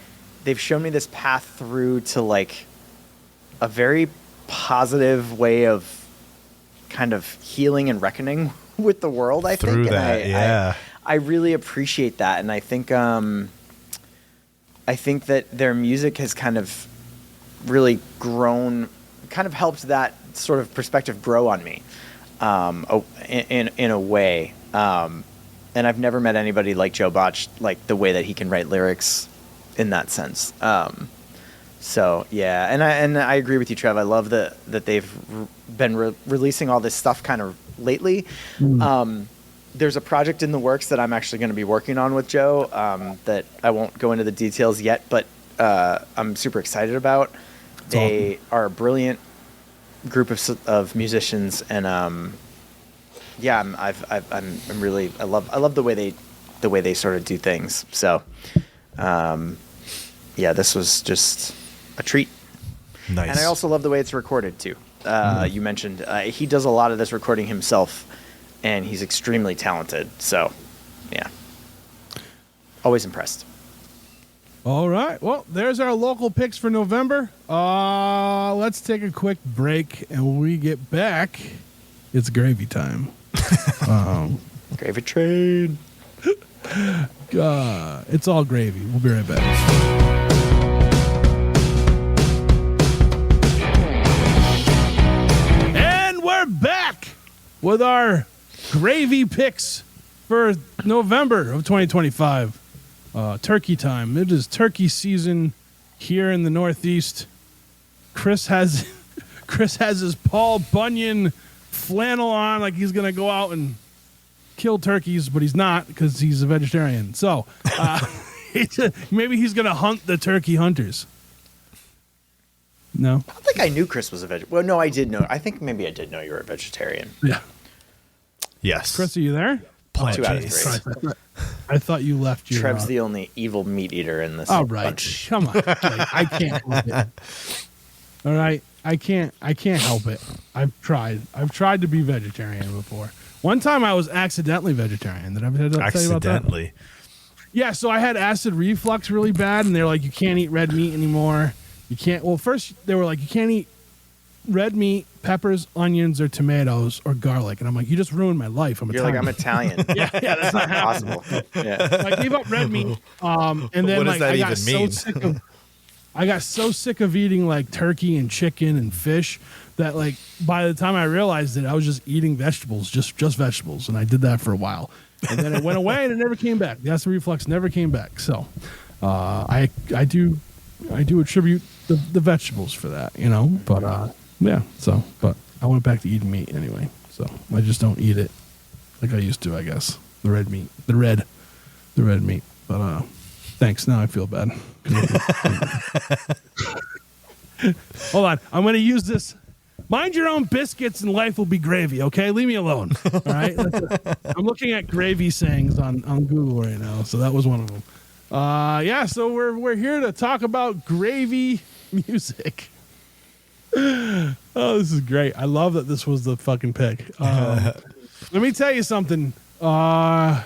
they've shown me this path through to, like, a very positive way of kind of healing and reckoning with the world, I think. Through that, yeah. I really appreciate that, and I think that their music has kind of really grown, kind of helped that sort of perspective grow on me, in a way. And I've never met anybody like Joe Botch, like the way that he can write lyrics in that sense. So yeah, and I agree with you, Trev. I love that they've been releasing all this stuff kind of lately. There's a project in the works that I'm actually going to be working on with Joe, that I won't go into the details yet, but I'm super excited about. They are a brilliant group of musicians, and yeah, I'm really I love the way they sort of do things. So yeah, this was just a treat. Nice. And I also love the way it's recorded too. You mentioned he does a lot of this recording himself, and he's extremely talented. So, yeah, always impressed. All right. Well, there's our local picks for November. Let's take a quick break, and when we get back, it's gravy time. Gravy train. It's all gravy. We'll be right back. We're back with our gravy picks for November of 2025. Turkey time. It is turkey season here in the Northeast. Chris has his Paul Bunyan flannel on, like he's gonna go out and kill turkeys, but he's not because he's a vegetarian. So maybe he's gonna hunt the turkey hunters. No, I don't think I knew Chris was a vegetarian. Well, no, I did know. I think maybe I did know you were a vegetarian. Yeah. Yes. Chris, are you there? Plant 2 out of based. 3. I thought you left your... Trev's the only evil meat eater in this All right. bunch. Come on. I can't help it. All right. I can't help it. I've tried to be vegetarian before. One time I was accidentally vegetarian. Did I tell you about that? Accidentally. Yeah, so I had acid reflux really bad, and they're like, you can't eat red meat anymore. You can't... Well, first they were like, you can't eat red meat, peppers, onions, or tomatoes, or garlic. And I'm like, you just ruined my life. You're like, I'm Italian. yeah, that's not possible. Yeah. So I gave up red meat, and then What does like that I got even mean? I got so sick of eating like turkey and chicken and fish that like by the time I realized it, I was just eating vegetables, just vegetables, and I did that for a while, and then it went away and it never came back. The acid reflux never came back. So I do attribute the vegetables for that, you know. But yeah. So, but I went back to eating meat anyway. So I just don't eat it like I used to, I guess. The red meat, the red meat. But thanks. Now I feel bad. Hold on. I'm going to use this. Mind your own biscuits and life will be gravy, okay? Leave me alone. All right? I'm looking at gravy sayings on Google right now, so that was one of them. Yeah, so we're here to talk about gravy music. Oh, this is great. I love that this was the fucking pick. Let me tell you something. I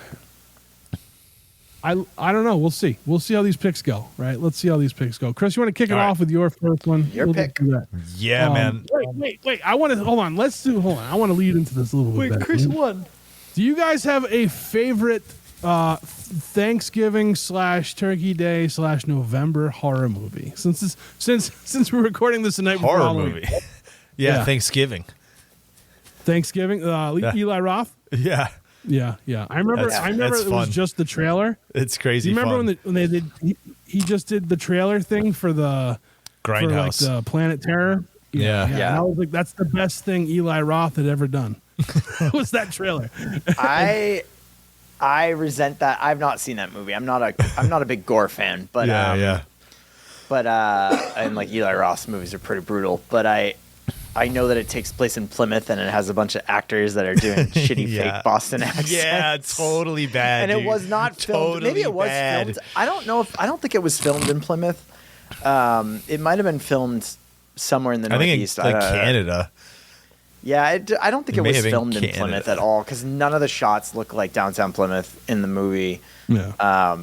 don't know. We'll see. We'll see how these picks go, right? Let's see how these picks go. Chris, you want to kick it off with your first one? Your pick. Do that. Yeah, man. Wait. I want to hold on. I want to lead into this a little bit. Wait, Chris won. Do you guys have a favorite Thanksgiving / Turkey Day / November horror movie? Since we're recording this the night before Horror Halloween. movie. Yeah, Thanksgiving. Eli Roth. Yeah. Yeah. I remember. That's it fun. was just the trailer. It's crazy. You remember fun. when they did? He just did the trailer thing for the Grindhouse. for like the Planet Terror. Yeah. And I was like, that's the best thing Eli Roth had ever done. Was that trailer? I resent that. I've not seen that movie. I'm not a big gore fan, but But and like Eli Roth's movies are pretty brutal. But I know that it takes place in Plymouth and it has a bunch of actors that are doing shitty fake Boston accents. Yeah, totally bad. And it was not filmed. Totally Maybe it was bad. filmed. I don't think it was filmed in Plymouth. It might have been filmed somewhere in the Northeast. I think in Canada. Yeah, I don't think it May was have been filmed in Canada. Plymouth at all because none of the shots look like downtown Plymouth in the movie. Yeah.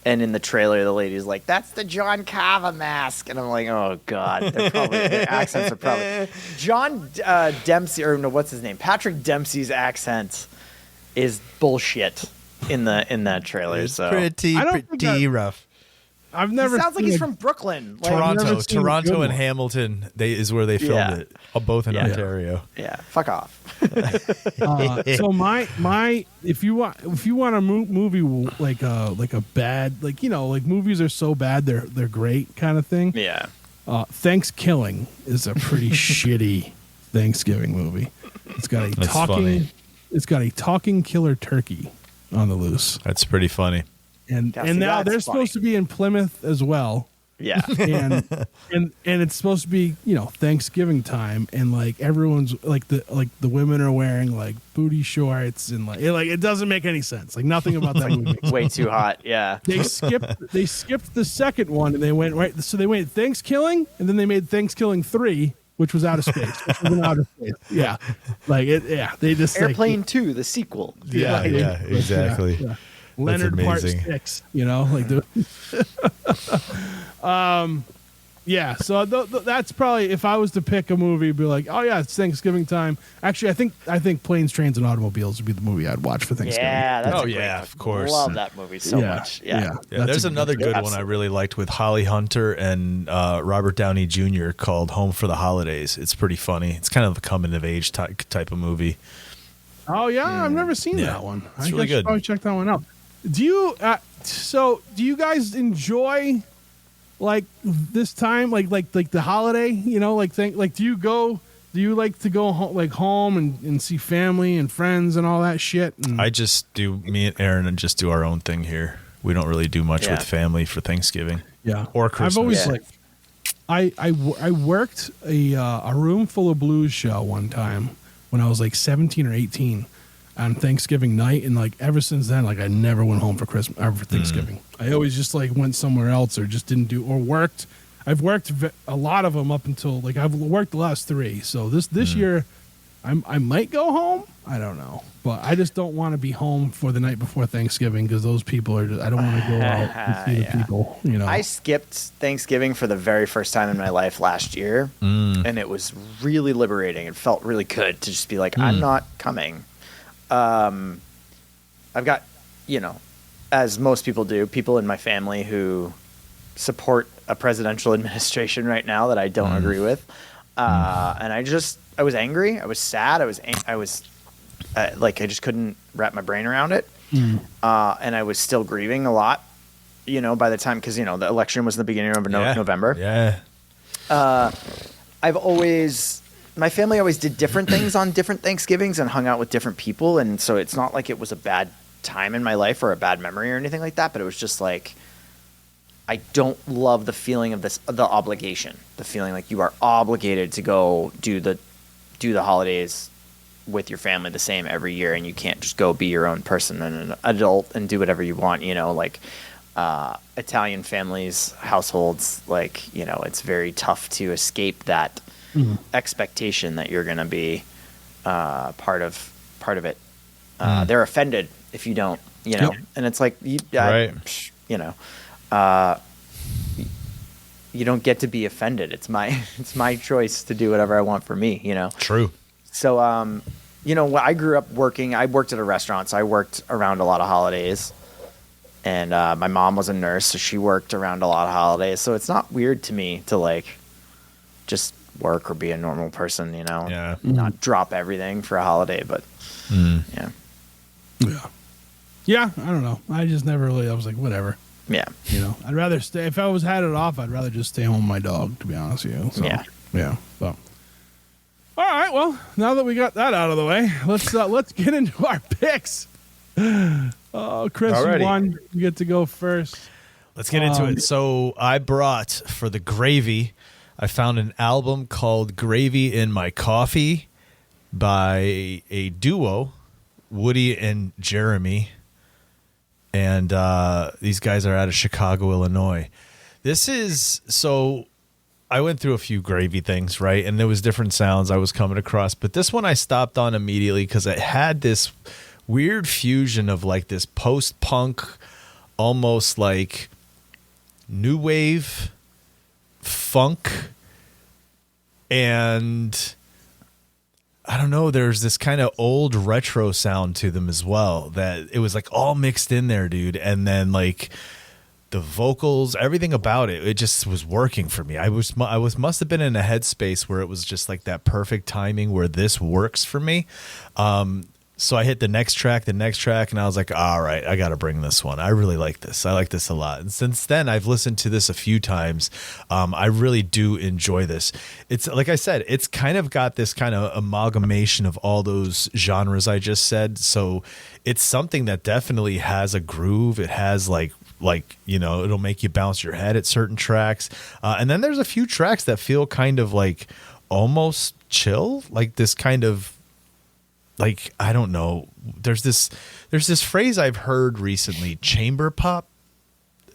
And in the trailer, the lady's like, "That's the John Cava mask," and I'm like, "Oh God!" Their accents are probably John Dempsey, or no, what's his name? Patrick Dempsey's accent is bullshit in that trailer. It's so pretty rough. I've he never sounds like seen he's a- from Brooklyn. Like, Toronto, seen a good and one. Hamilton, is where they filmed it. Both in Ontario. yeah, fuck off. So my if you want a movie like a bad, like, you know, like movies are so bad they're great kind of thing. Yeah. Thanksgiving is a pretty shitty Thanksgiving movie. It's got funny. a talking killer turkey on the loose, That's pretty funny. and Yeah, see, now that's they're funny. supposed to be in Plymouth as well. Yeah. and it's supposed to be, you know, Thanksgiving time, and like everyone's like the women are wearing like booty shorts, and like it doesn't make any sense. Like nothing about that movie. Way too hot. Yeah. They skipped the second one, and they went right. So they went Thanksgiving, and then they made Thanksgiving 3, which was out of space. Which was in outer space. Yeah, like it. Yeah, they just Airplane 2, the sequel. Yeah, exactly. Yeah. Leonard Part amazing. 6, you know, like the. Yeah, so that's probably, if I was to pick a movie, be like, oh yeah, it's Thanksgiving time. Actually, I think Planes, Trains, and Automobiles would be the movie I'd watch for Thanksgiving. Yeah, that's Oh, a great yeah, movie. of course. Love that movie so much. Yeah. Yeah, there's another good one I Absolutely. really liked with Holly Hunter and Robert Downey Jr. called Home for the Holidays. It's pretty funny. It's kind of a coming of age type of movie. Oh yeah, I've never seen Yeah, that one. it's I really should good. probably check that one out. Do you? Do you guys enjoy like this time, like the holiday? You know, do you like to go home and see family and friends and all that shit? And Me and Aaron and just do our own thing here. We don't really do much Yeah. with family for Thanksgiving. yeah, Or Christmas. I've always Yeah. I worked a room full of blues show one time when I was like 17 or 18 on Thanksgiving night, and like ever since then, like I never went home for Christmas or for Thanksgiving. I always just like went somewhere else or just didn't do or worked. I've worked a lot of them up until like I've worked the last 3. So this year, I might go home. I don't know, but I just don't want to be home for the night before Thanksgiving because those people are. I don't want to go out and see the people. You know, I skipped Thanksgiving for the very first time in my life last year, and it was really liberating. It felt really good to just be like, I'm not coming. I've got, you know, as most people do, people in my family who support a presidential administration right now that I don't agree with. And I was angry. I was sad. I was like, I just couldn't wrap my brain around it. And I was still grieving a lot, you know, by the time, because, you know, the election was in the beginning of November. Yeah. My family always did different things on different Thanksgivings and hung out with different people. And so it's not like it was a bad time in my life or a bad memory or anything like that. But it was just like, I don't love the feeling of the obligation, the feeling like you are obligated to go do the holidays with your family the same every year. And you can't just go be your own person and an adult and do whatever you want, you know, like, Italian families, households, like, you know, it's very tough to escape that expectation that you're going to be part of it. They're offended if you don't, you know, and it's like, you know, you don't get to be offended. It's my choice to do whatever I want for me, you know? True. So, you know, I grew up working, I worked at a restaurant, so I worked around a lot of holidays. And my mom was a nurse, so she worked around a lot of holidays. So it's not weird to me to like just work or be a normal person, you know, Yeah. not drop everything for a holiday. But yeah, yeah. I don't know. I just never really. I was like, whatever. yeah, You know, I'd rather stay. If I had it off, I'd rather just stay home with my dog. To be honest with you. So, Yeah. So. All right. Well, now that we got that out of the way, let's get into our picks. Oh, Chris, Alrighty. you won. You get to go first. Let's get into it. So I brought for the gravy, I found an album called Gravy in My Coffee by a duo, Woody and Jeremy. And these guys are out of Chicago, Illinois. This is, so I went through a few gravy things, right? And there was different sounds I was coming across. But this one I stopped on immediately because it had this weird fusion of like this post-punk, almost like new wave, funk, and I don't know, there's this kind of old retro sound to them as well, that it was like all mixed in there, dude. And then like the vocals, everything about it, it just was working for me. I must have been in a headspace where it was just like that perfect timing where this works for me. So I hit the next track, and I was like, all right, I got to bring this one. I really like this. I like this a lot. And since then, I've listened to this a few times. I really do enjoy this. It's like I said, it's kind of got this kind of amalgamation of all those genres I just said. So it's something that definitely has a groove. It has like, you know, it'll make you bounce your head at certain tracks. And then there's a few tracks that feel kind of like almost chill, like this kind of, like, I don't know. There's this phrase I've heard recently, chamber pop.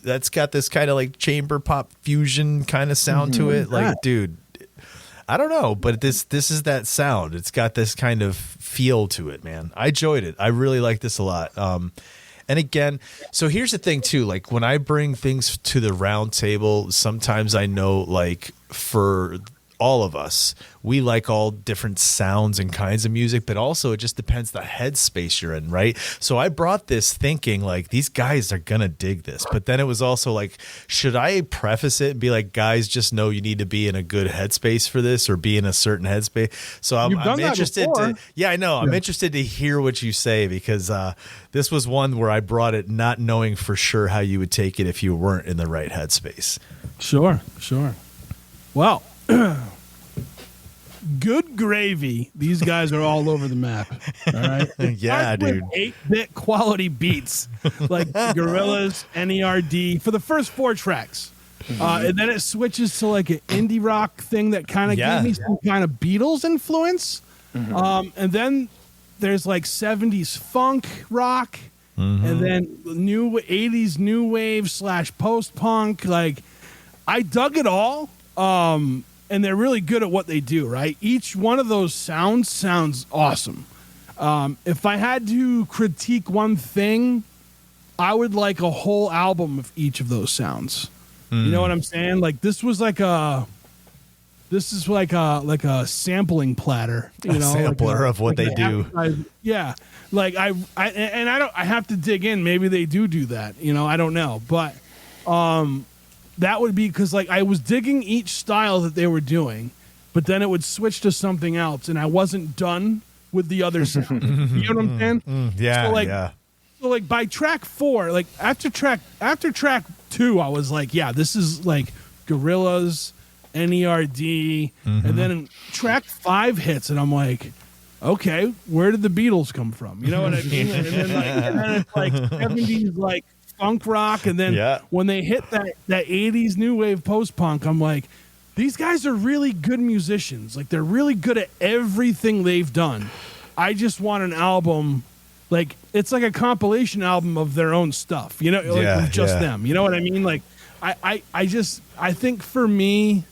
That's got this kind of like chamber pop fusion kind of sound to it. Like, dude, I don't know, but this is that sound. It's got this kind of feel to it, man. I enjoyed it. I really like this a lot. And again, so here's the thing too, like when I bring things to the round table, sometimes I know like for all of us, we like all different sounds and kinds of music, but also it just depends the headspace you're in, right? So I brought this thinking like these guys are gonna dig this, but then it was also like, should I preface it and be like, guys, just know you need to be in a good headspace for this or be in a certain headspace. So I'm interested to, yeah, I know. I'm interested to hear what you say because this was one where I brought it not knowing for sure how you would take it if you weren't in the right headspace. Sure. Well, good gravy. These guys are all over the map. All right. Yeah, dude. 8-bit quality beats like Gorillaz, NERD for the first 4 tracks. And then it switches to like an indie rock thing that kind of gave me some kind of Beatles influence. And then there's like 70s funk rock. And then new 80s new wave / post-punk. Like, I dug it all. And they're really good at what they do, right? Each one of those sounds awesome. If I had to critique one thing, I would like a whole album of each of those sounds. You know what I'm saying? Like this is like a sampling platter, you know, sampler of what they do. Yeah. Like I have to dig in. Maybe they do that, you know, I don't know. But that would be because like I was digging each style that they were doing, but then it would switch to something else, and I wasn't done with the other sound. You know what I'm saying? Yeah. So like by track 4, like after track 2, I was like, yeah, this is like Gorillaz, NERD, and then track 5 hits, and I'm like, okay, where did the Beatles come from? You know what I mean? And then it's like 70s like funk rock, and then when they hit that 80s new wave post-punk, I'm like, these guys are really good musicians. Like they're really good at everything they've done. I just want an album, like it's like a compilation album of their own stuff, you know, like of just them. You know what I mean? Like I think for me,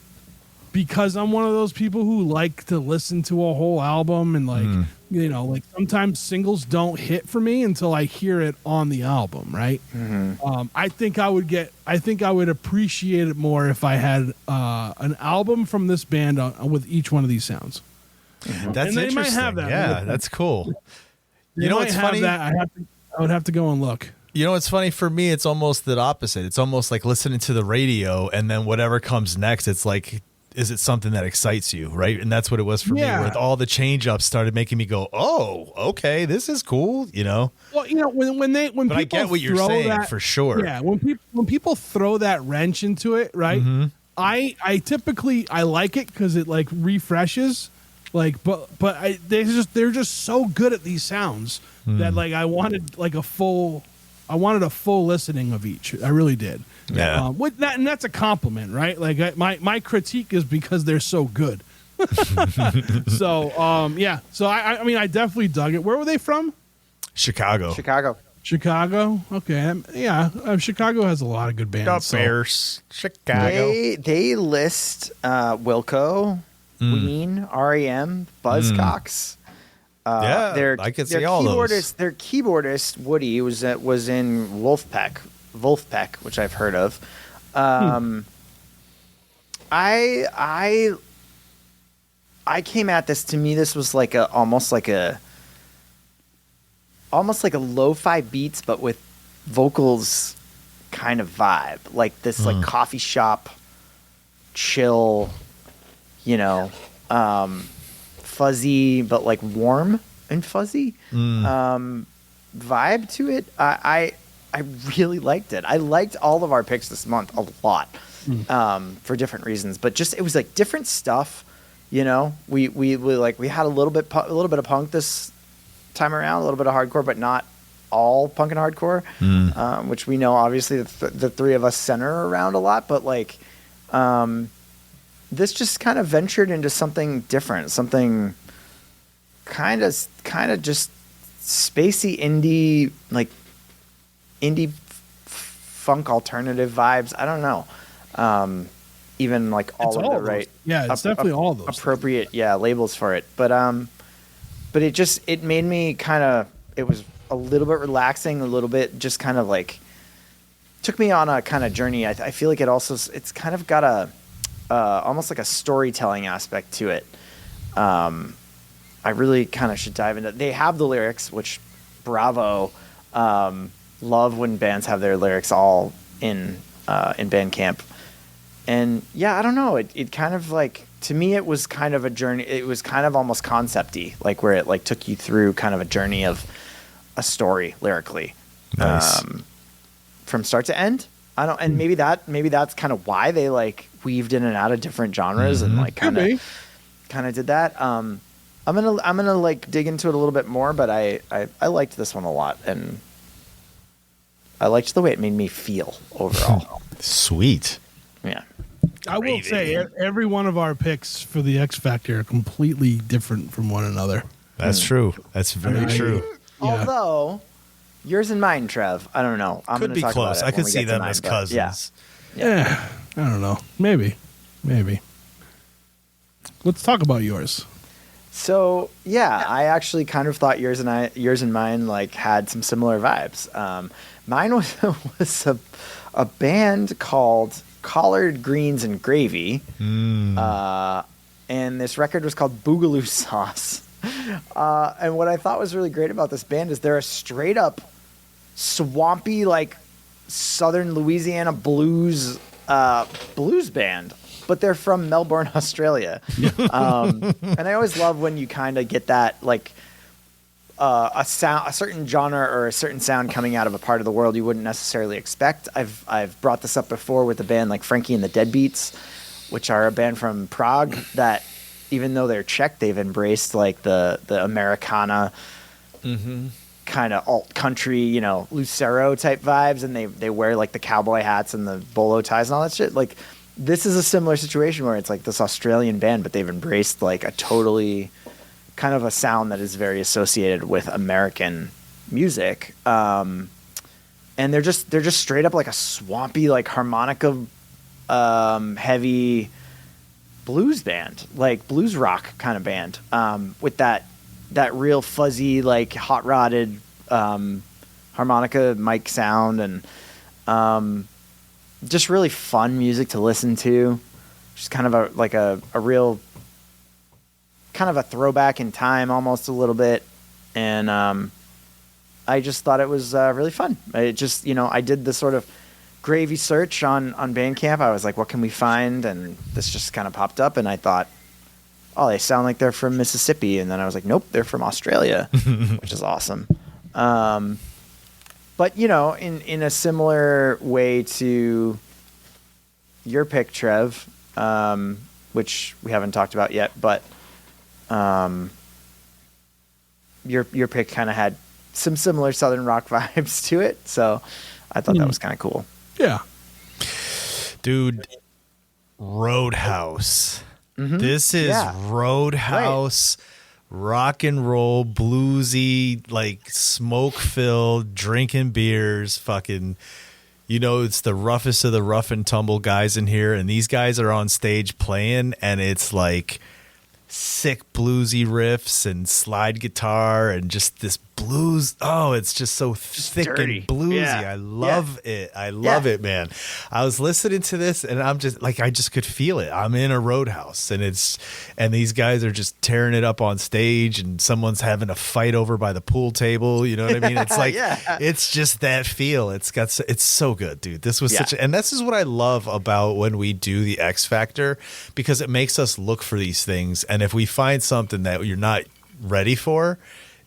because I'm one of those people who like to listen to a whole album and like you know, like sometimes singles don't hit for me until I hear it on the album, right? I think I would appreciate it more if I had an album from this band with each one of these sounds. That's interesting. Might have that. Yeah, that's cool. You know what's funny? I would have to go and look. You know what's funny for me? It's almost the opposite. It's almost like listening to the radio, and then whatever comes next, it's like, is it something that excites you, right? And that's what it was for me. Where all the change-ups started making me go, "Oh, okay, this is cool," you know. Well, you know, when people I get what you're saying for sure. Yeah, when people throw that wrench into it, right? I typically like it because it like refreshes, like, but they're just so good at these sounds that like I wanted like a full I wanted a full listening of each. I really did. Yeah. With that, and that's a compliment, right? Like my critique is because they're so good. So yeah. So I mean, I definitely dug it. Where were they from? Chicago. Chicago. Okay. Yeah. Chicago has a lot of good bands. The Bears. Chicago. They list Wilco, Ween, REM, Buzzcocks. Yeah, I could see all those. Their keyboardist Woody was in Wolfpack, which I've heard of. I came at this. To me, this was like almost like a lo-fi beats, but with vocals kind of vibe, like this like coffee shop chill, fuzzy but like warm and fuzzy vibe to it. I really liked it. I liked all of our picks this month a lot for different reasons, but just it was like different stuff. We had a little bit of punk this time around, a little bit of hardcore, but not all punk and hardcore, which we know obviously the three of us center around a lot, but like this just kind of ventured into something different, something kind of just spacey indie, like indie funk alternative vibes. I don't know. Even like all of the right. Yeah, it's definitely all of those appropriate labels for it. But it made me kind of, it was a little bit relaxing, a little bit just kind of like took me on a kind of journey. I feel like it's kind of got a almost like a storytelling aspect to it. I really kind of should dive into it. They have the lyrics, which bravo. Love when bands have their lyrics all in Bandcamp. And yeah, I don't know. It kind of like, to me, it was kind of a journey. It was kind of almost concept-y, like where it like took you through kind of a journey of a story lyrically, Nice. From start to end. I don't, and maybe that's kind of why they like weaved in and out of different genres and like kind of did that. I'm gonna like dig into it a little bit more, but I liked this one a lot, and I liked the way it made me feel overall. Sweet. Yeah. I will say every one of our picks for the X Factor are completely different from one another. That's true. That's very true. Yeah. Although yours and mine, Trev, I don't know. I'm Could gonna be talk close. about it I when could we see get to them mine, as but cousins. Yeah. I don't know. Maybe. Let's talk about yours. So yeah, I actually kind of thought yours and mine like had some similar vibes. Mine was a band called Collard Greens and Gravy, and this record was called Boogaloo Sauce. And what I thought was really great about this band is they're a straight up swampy, like Southern Louisiana blues band, but they're from Melbourne, Australia. And I always love when you kind of get that like a certain genre or a certain sound coming out of a part of the world you wouldn't necessarily expect. I've brought this up before with a band like Frankie and the Deadbeats, which are a band from Prague that, even though they're Czech, they've embraced like the Americana kind of alt country, Lucero type vibes, and they wear like the cowboy hats and the bolo ties and all that shit. Like this is a similar situation where it's like this Australian band, but they've embraced like a totally kind of a sound that is very associated with American music. And they're just straight up like a swampy, like harmonica heavy blues band, like blues rock kind of band, with that real fuzzy, like hot rodded harmonica mic sound, and just really fun music to listen to. Just kind of a real kind of a throwback in time almost a little bit. And I just thought it was really fun. I just, I did the sort of Gravy search on Bandcamp. I was like, what can we find? And this just kind of popped up, and I thought, oh, they sound like they're from Mississippi. And then I was like, nope, they're from Australia, which is awesome. But, in a similar way to your pick, Trev, which we haven't talked about yet, but your pick kind of had some similar Southern rock vibes to it. So I thought that was kind of cool. Yeah. Dude, Roadhouse. This is Yeah. Roadhouse, rock and roll, bluesy, like smoke filled, drinking beers, fucking. You know, it's the roughest of the rough and tumble guys in here, and these guys are on stage playing, and it's like sick bluesy riffs and slide guitar and just this blues. Oh, it's just so thick dirty. and bluesy. Yeah. I love it. I love it, man. I was listening to this and I'm just like, I just could feel it. I'm in a Roadhouse and these guys are just tearing it up on stage and someone's having a fight over by the pool table. You know what I mean? It's like, it's just that feel. It's so good, dude. This was and this is what I love about when we do the X Factor, because it makes us look for these things. And if we find something that you're not ready for,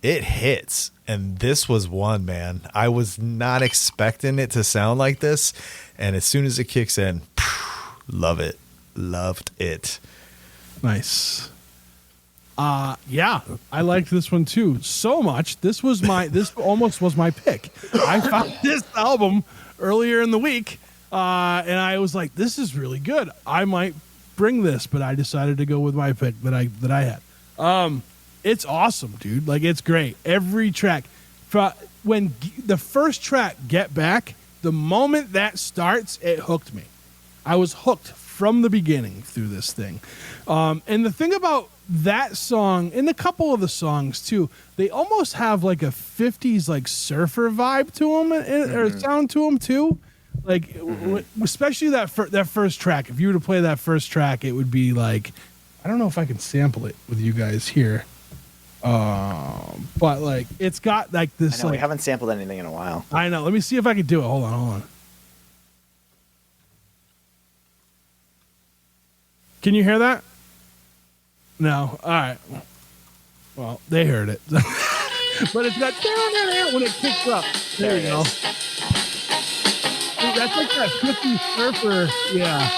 it hits. And this was one, man. I was not expecting it to sound like this. And as soon as it kicks in, love it. Loved it. Nice. Yeah, I liked this one too so much. This almost was my pick. I found this album earlier in the week, and I was like, "This is really good. I might bring this," but I decided to go with my pick that I had. It's awesome, dude. Like, it's great. Every track, when the first track, "Get Back," the moment that starts, it hooked me. I was hooked from the beginning through this thing. And the thing about that song, and a couple of the songs too, they almost have like a 50s like surfer vibe to them, or sound to them too. Like, especially that first track. If you were to play that first track, it would be like, I don't know if I can sample it with you guys here. But like, it's got like this. I know, like, we haven't sampled anything in a while. I know. Let me see if I can do it. Hold on. Can you hear that? No. All right. Well, they heard it. But it's got when it kicks up. There you go. That's like that 50s surfer. Yeah.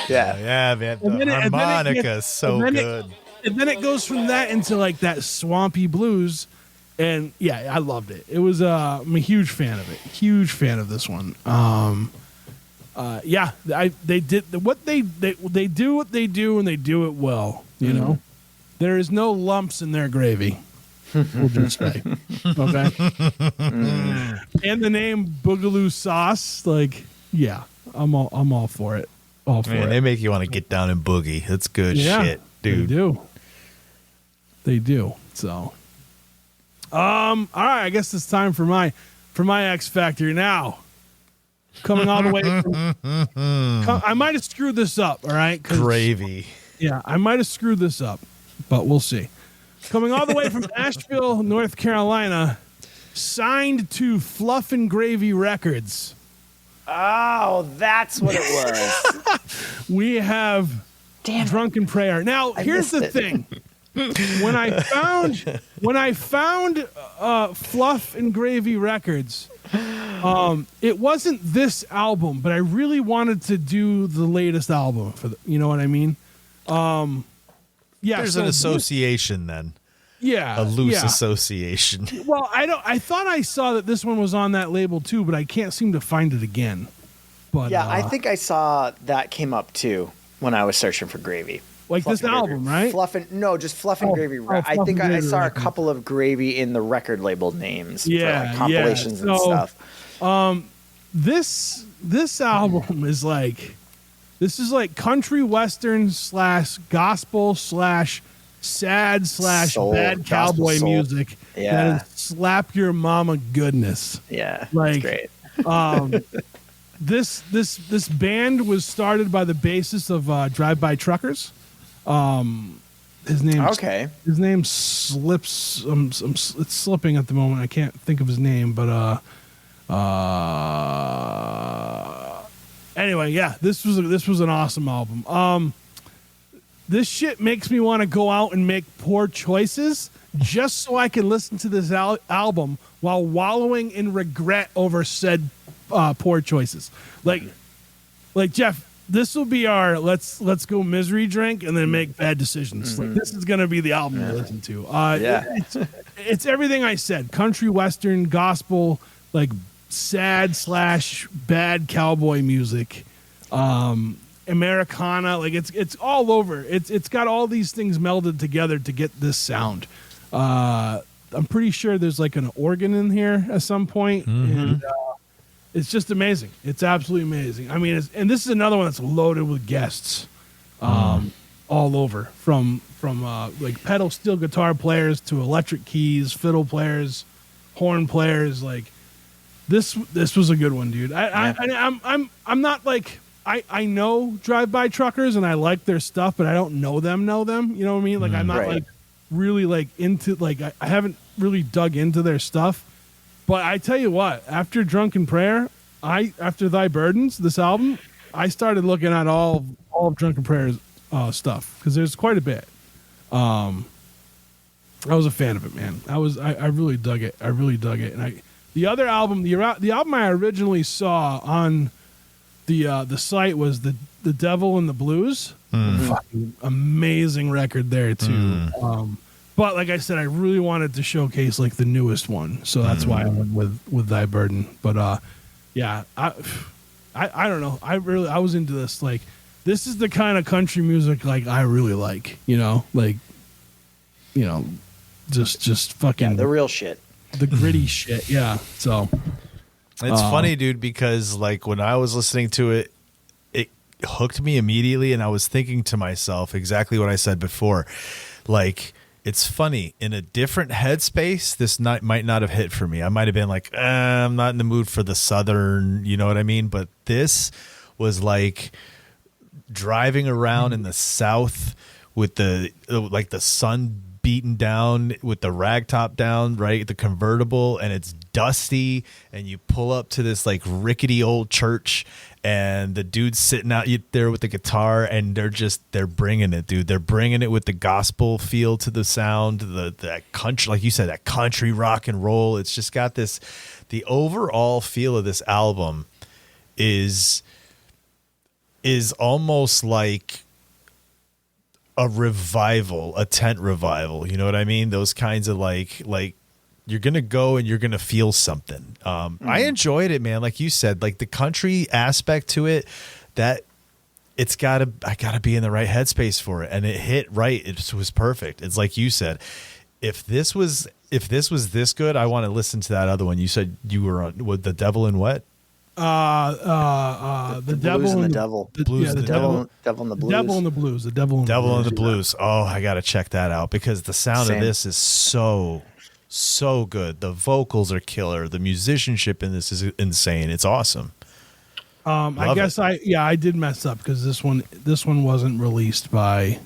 Yeah, man. The harmonica is so good. And then it goes from that into like that swampy blues. And yeah, I loved it. It was I'm a huge fan of it. Huge fan of this one. They did what they do what they do, and they do it well. You know, there is no lumps in their gravy. We'll just say, okay. And the name Boogaloo Sauce, like, yeah, I'm all for it. All for it. They make you want to get down and boogie. That's good shit, dude. They do. So, all right. I guess it's time for my X Factor now. Coming all the way from, I might have screwed this up, all right? Gravy. Yeah, I might have screwed this up, but we'll see. Coming all the way from Asheville, North Carolina, signed to Fluff and Gravy Records. Oh, that's what it was. We have Drunken Prayer. Now, here's the thing. When I found Fluff and Gravy Records, it wasn't this album, but I really wanted to do the latest album for you know what I mean? Yeah, there's an association then. Yeah, a loose association. Well, I thought I saw that this one was on that label too, but I can't seem to find it again. But yeah, I think I saw that came up too when I was searching for Gravy. Like Fluff this album, right? Just Fluff and Gravy. I think I saw a couple of Gravy in the record label names for like compilations and stuff. This album is like, this is like country western / gospel / sad / Soul, bad cowboy soul music. Yeah. That is slap your mama goodness. Yeah, like great. This band was started by the bassist of Drive By Truckers. His name slips. It's slipping at the moment. I can't think of his name, but anyway, yeah, this was an awesome album. This shit makes me want to go out and make poor choices just so I can listen to this album while wallowing in regret over said poor choices. Like Jeff, this will be our let's go misery drink and then make bad decisions. Like, this is gonna be the album to listen to. It's everything I said: country, western, gospel, like sad / bad cowboy music, Americana. Like it's all over. It's got all these things melded together to get this sound. I'm pretty sure there's like an organ in here at some point, and it's just amazing. It's absolutely amazing. I mean, and this is another one that's loaded with guests, all over from like pedal steel guitar players to electric keys, fiddle players, horn players. Like this was a good one, dude. I'm not like I know drive-by truckers and I like their stuff, but I don't know them. You know what I mean? Like I'm not like really like into like I haven't really dug into their stuff. But I tell you what, after Drunken Prayer, after Thy Burdens, this album, I started looking at all of Drunken Prayer's stuff because there's quite a bit. I was a fan of it, man. I really dug it. And the other album, the album I originally saw on the site was the Devil and the Blues. Fucking amazing record there too. But like I said, I really wanted to showcase like the newest one, so that's why I went with Thy Burden. But yeah, I don't know. I was into this. Like this is the kind of country music like I really like. Just fucking the real shit, the gritty shit. Yeah. So it's funny, dude, because like when I was listening to it, it hooked me immediately, and I was thinking to myself exactly what I said before, like. It's funny, in a different headspace, this might not have hit for me. I might have been like, I'm not in the mood for the Southern, you know what I mean? But this was like driving around in the South with the sun beaten down with the ragtop down, right? The convertible, and it's dusty, and you pull up to this like rickety old church, and the dude's sitting out there with the guitar, and they're bringing it, dude. They're bringing it with the gospel feel to the sound, that country, like you said, that country rock and roll. It's just got this, the overall feel of this album is almost like a revival, a tent revival. You know what I mean? Those kinds of like you're going to go and you're going to feel something. I enjoyed it, man. Like you said, like the country aspect to it, that I gotta be in the right headspace for it. And it hit right. It was perfect. It's like you said, if this was this good, I want to listen to that other one. You said you were on with The Devil and what? The Devil and the Devil. Devil and the Blues. The Devil and the Blues. The Devil and the Blues. Oh, I got to check that out because the sound of this is so good. The vocals are killer. The musicianship in this is insane. It's awesome. I guess I did mess up because this one wasn't released by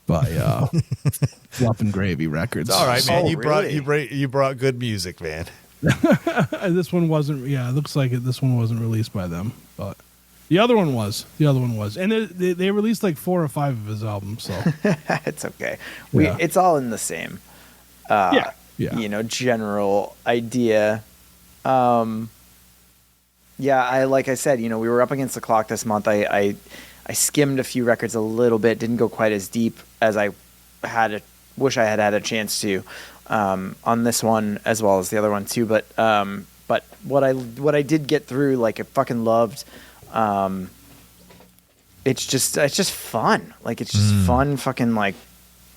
Fluff and Gravy Records. All right, man. Really? You brought good music, man. This one wasn't. Yeah, it looks like this one wasn't released by them, but the other one was. And they released like 4 or 5 of his albums. So it's okay. It's all in the same. General idea. Like I said, we were up against the clock this month. I skimmed a few records a little bit, didn't go quite as deep as I wish I had a chance to on this one as well as the other one too. But what I did get through, like I fucking loved. It's just fun. Like it's just fun, fucking like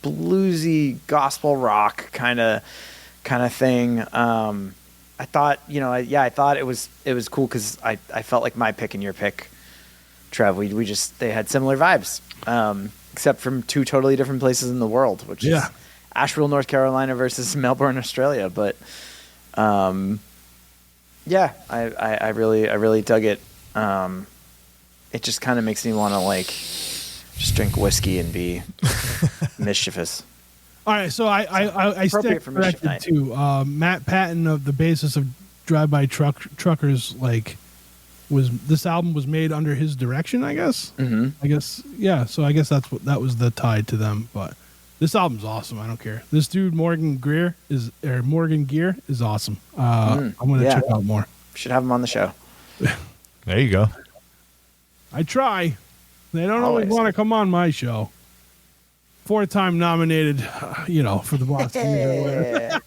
bluesy gospel rock kind of thing. I thought, I thought it was cool because I felt like my pick and your pick, Trev, they had similar vibes, except from 2 totally different places in the world, which is Asheville, North Carolina versus Melbourne, Australia. But I really dug it. It just kind of makes me want to like just drink whiskey and be mischievous. All right, so I stand corrected too. Matt Patton, of the basis of Drive-By Truckers, like this album was made under his direction, I guess. Mm-hmm. I guess, yeah. So I guess that was the tie to them. But this album's awesome. I don't care. This dude Morgan Gear is awesome. I'm gonna check out more. Should have him on the show. There you go. I try. They don't always Always. want to come on my show. 4-time nominated, for the Boston Music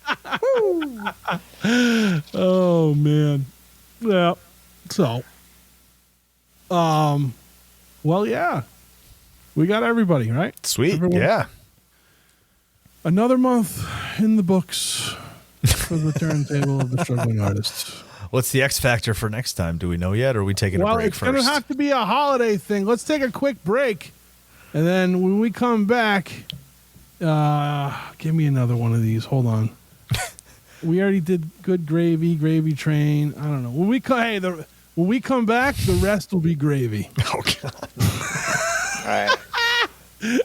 Award. Oh man. Yeah. So. Well, yeah. We got everybody, right? Sweet. Everyone? Yeah. Another month in the books for the Turntable of the Struggling Artists. What's the X factor for next time? Do we know yet, or are we taking a break It's first? going to have to be a holiday thing. Let's take a quick break. And then when we come back, give me another one of these. Hold on. We already did Good Gravy Train. I don't know. When we come back, the rest will be gravy. Oh, God. All right.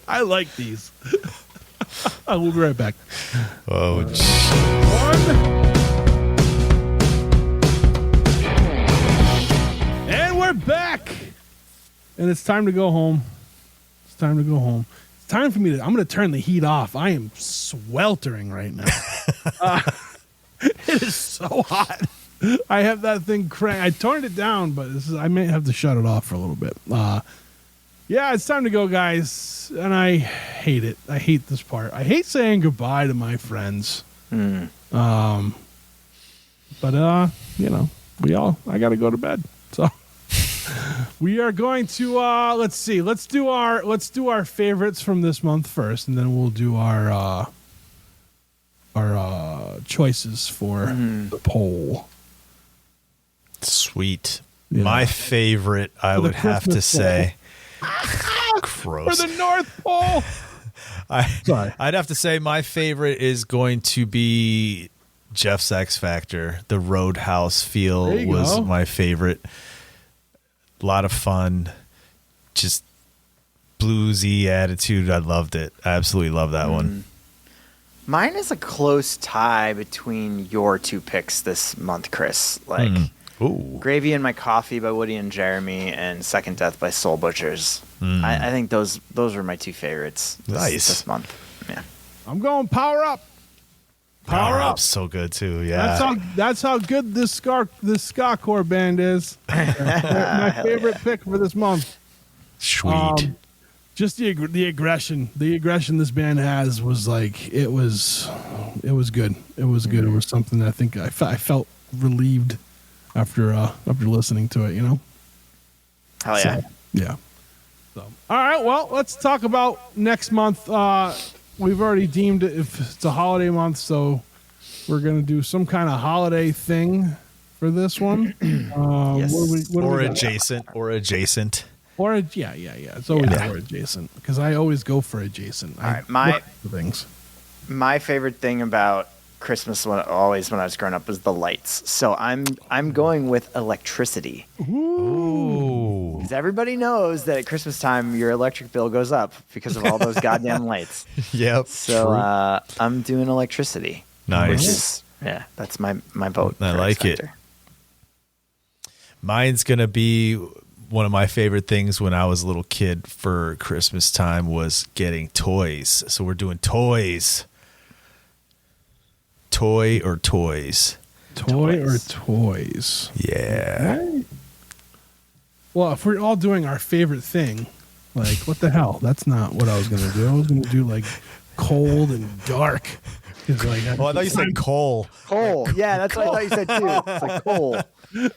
I like these. We'll be right back. Oh, And we're back. And it's time to go home. It's time to go home. It's time for me to. I'm going to turn the heat off. I am sweltering right now. It is so hot. I have that thing cranked. I turned it down, but I may have to shut it off for a little bit. Yeah, it's time to go, guys. And I hate it. I hate this part. I hate saying goodbye to my friends. But I got to go to bed. So we are going to let's see. Let's do our favorites from this month first, and then we'll do our choices for the poll. Sweet. Yeah. My favorite, I would have to Christmas say. For Gross. the North Pole. Sorry. I'd have to say my favorite is going to be Jeff's X Factor. The Roadhouse feel There you was go. my favorite. A lot of fun. Just bluesy attitude. I loved it. I absolutely love that one. Mine is a close tie between your two picks this month, Chris. Ooh. Gravy in My Coffee by Woody and Jeremy and Second Death by Soul Butchers. I think those were my two favorites this month. Yeah. I'm going Power Up. Power Up's so good too. Yeah. That's how good this ska core band is. My favorite pick for this month. Sweet. Just the aggression. The aggression this band has was like it was good. It was good. It was something that I think I felt relieved after listening to it. Hell yeah. So, yeah. So all right. Well, let's talk about next month. We've already deemed it if it's a holiday month, so we're gonna do some kind of holiday thing for this one. Yes. What do or we got? adjacent. Yeah. It's always or adjacent because I always go for adjacent. All right, things. My favorite thing about Christmas when I was growing up was the lights. So I'm going with electricity. Ooh. Because everybody knows that at Christmas time your electric bill goes up because of all those goddamn lights. Yep. So I'm doing electricity. Nice. Which is, that's my vote. I for like X it. Factor. Mine's going to be one of my favorite things when I was a little kid for Christmas time was getting toys. So we're doing toys. Toy or toys? Toy or toys? Yeah. Right. Well, if we're all doing our favorite thing, like what the hell? That's not what I was gonna do. I was gonna do like cold and dark. Like, Well, I thought you said coal. Coal. Yeah, that's what I thought you said too. It's like coal.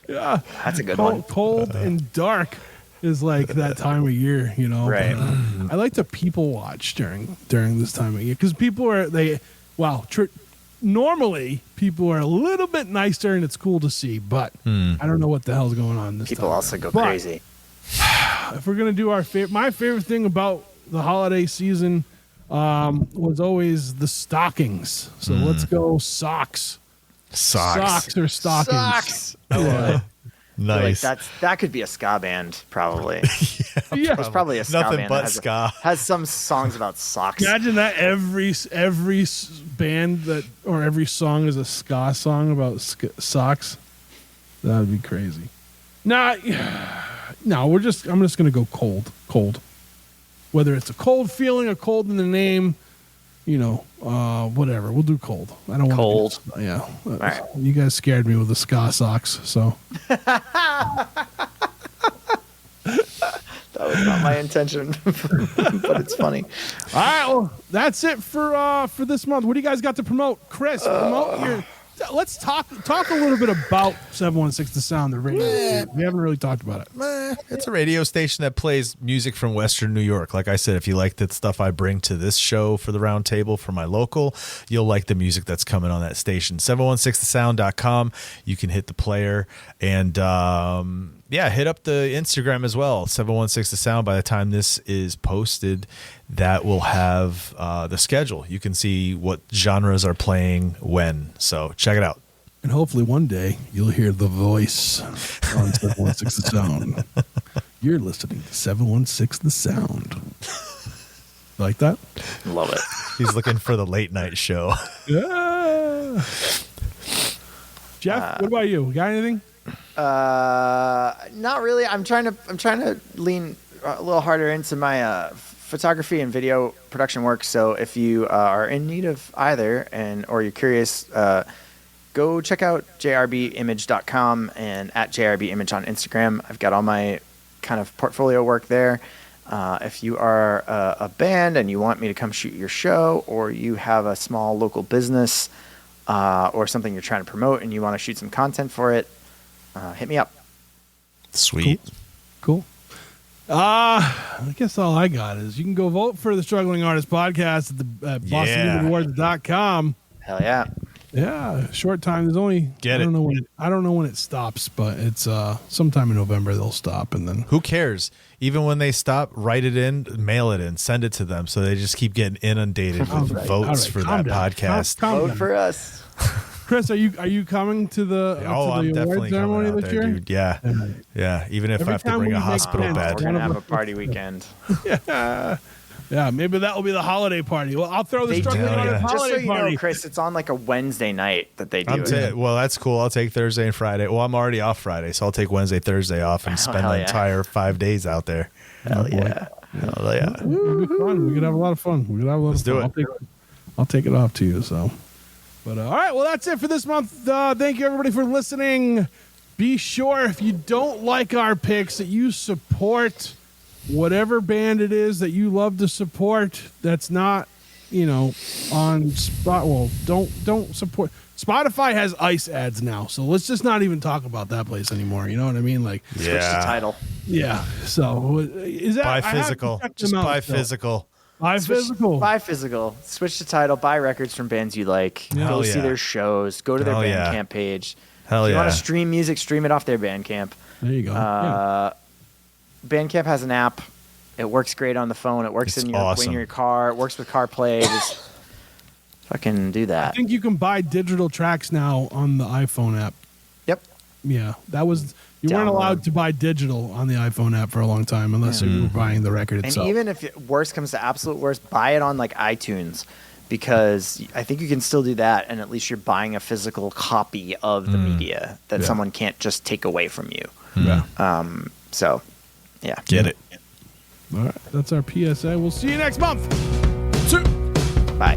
yeah, That's a good one. cold and dark is like that time of year, Right. But, I like to people watch during this time of year because people are normally people are a little bit nicer and it's cool to see, but I don't know what the hell's going on this People time. also go But crazy. if we're gonna do my favorite thing about the holiday season was always the stockings. So let's go socks. Socks or stockings. Socks. Nice. That could be a ska band, probably. Yeah. There's probably a ska Nothing band but that ska. has some songs about socks. Imagine that every band or every song is a ska song about socks. That would be crazy. No, I'm just gonna go cold. Whether it's a cold feeling, a cold in the name, whatever. We'll do cold. I don't want Cold. Yeah. right. You guys scared me with the ska socks, so. That's not my intention, but it's funny. All right, well, that's it for this month. What do you guys got to promote? Chris, promote your... Let's talk a little bit about 716 The Sound, the radio. We haven't really talked about it. It's a radio station that plays music from Western New York. Like I said, if you like the stuff I bring to this show for the round table for my local, you'll like the music that's coming on that station. 716thesound.com. You can hit the player and hit up the Instagram as well. 716 The Sound. By the time this is posted, that will have the schedule. You can see what genres are playing when. So check it out. And hopefully one day you'll hear the voice on 716 The Sound. You're listening to 716 The Sound. Like that? Love it. He's looking for the late night show. Yeah. Jeff, what about you? Got anything? Not really. I'm trying to lean a little harder into my photography and video production work. So if you are in need of either or you're curious, go check out jrbimage.com and at jrbimage on Instagram. I've got all my kind of portfolio work there. If you are a band and you want me to come shoot your show, or you have a small local business or something you're trying to promote and you want to shoot some content for it, hit me up. Sweet. Cool. I guess all I got is you can go vote for the Struggling Artist Podcast at the BostonMusicAwards.com. Hell yeah. Yeah, short time. There's only I don't know when it stops, but it's sometime in November they'll stop, and then who cares? Even when they stop, write it in, mail it in, send it to them, so they just keep getting inundated with votes for that podcast. Vote for us. Chris, are you coming to the I'm definitely ceremony coming out this there, year? Dude. Yeah. Even if Every I have to time bring we a make hospital plans, bed. We're gonna have a party weekend. Yeah, maybe that will be the holiday party. Well, I'll throw the Struggling Artist Just so holiday you party. know, Chris, it's on like a Wednesday night that they do it. Well, that's cool. I'll take Thursday and Friday. Well, I'm already off Friday, so I'll take Wednesday, Thursday off and spend the entire 5 days out there. Hell yeah. Hell yeah. It'll be fun. We could have a lot of fun. Let's do it. I'll take it off to you. So, but all right. Well, that's it for this month. Thank you everybody for listening. Be sure if you don't like our picks that you support whatever band it is that you love to support. That's not, on spot. Well, don't support. Spotify has ICE ads now, so let's just not even talk about that place anymore. You know what I mean? Like, switch the title. Yeah. So is that buy physical? Just buy physical. Buy physical. Buy physical. Switch the title. Buy records from bands you like. Yeah. Go Hell see yeah. their shows. Go to their Hell yeah. Bandcamp page. Hell if you yeah. want to stream music, stream it off their Bandcamp. There you go. Bandcamp has an app. It works great on the phone. It works in your car. It works with CarPlay. Just fucking do that. I think you can buy digital tracks now on the iPhone app. Yep. Yeah, that was you weren't allowed to buy digital on the iPhone app for a long time unless you were buying the record And itself. even if worst comes to absolute worst, buy it on like iTunes, because I think you can still do that, and at least you're buying a physical copy of the media that someone can't just take away from you. Yeah. So, yeah. Get it. All right, that's our PSA. We'll see you next month. Bye.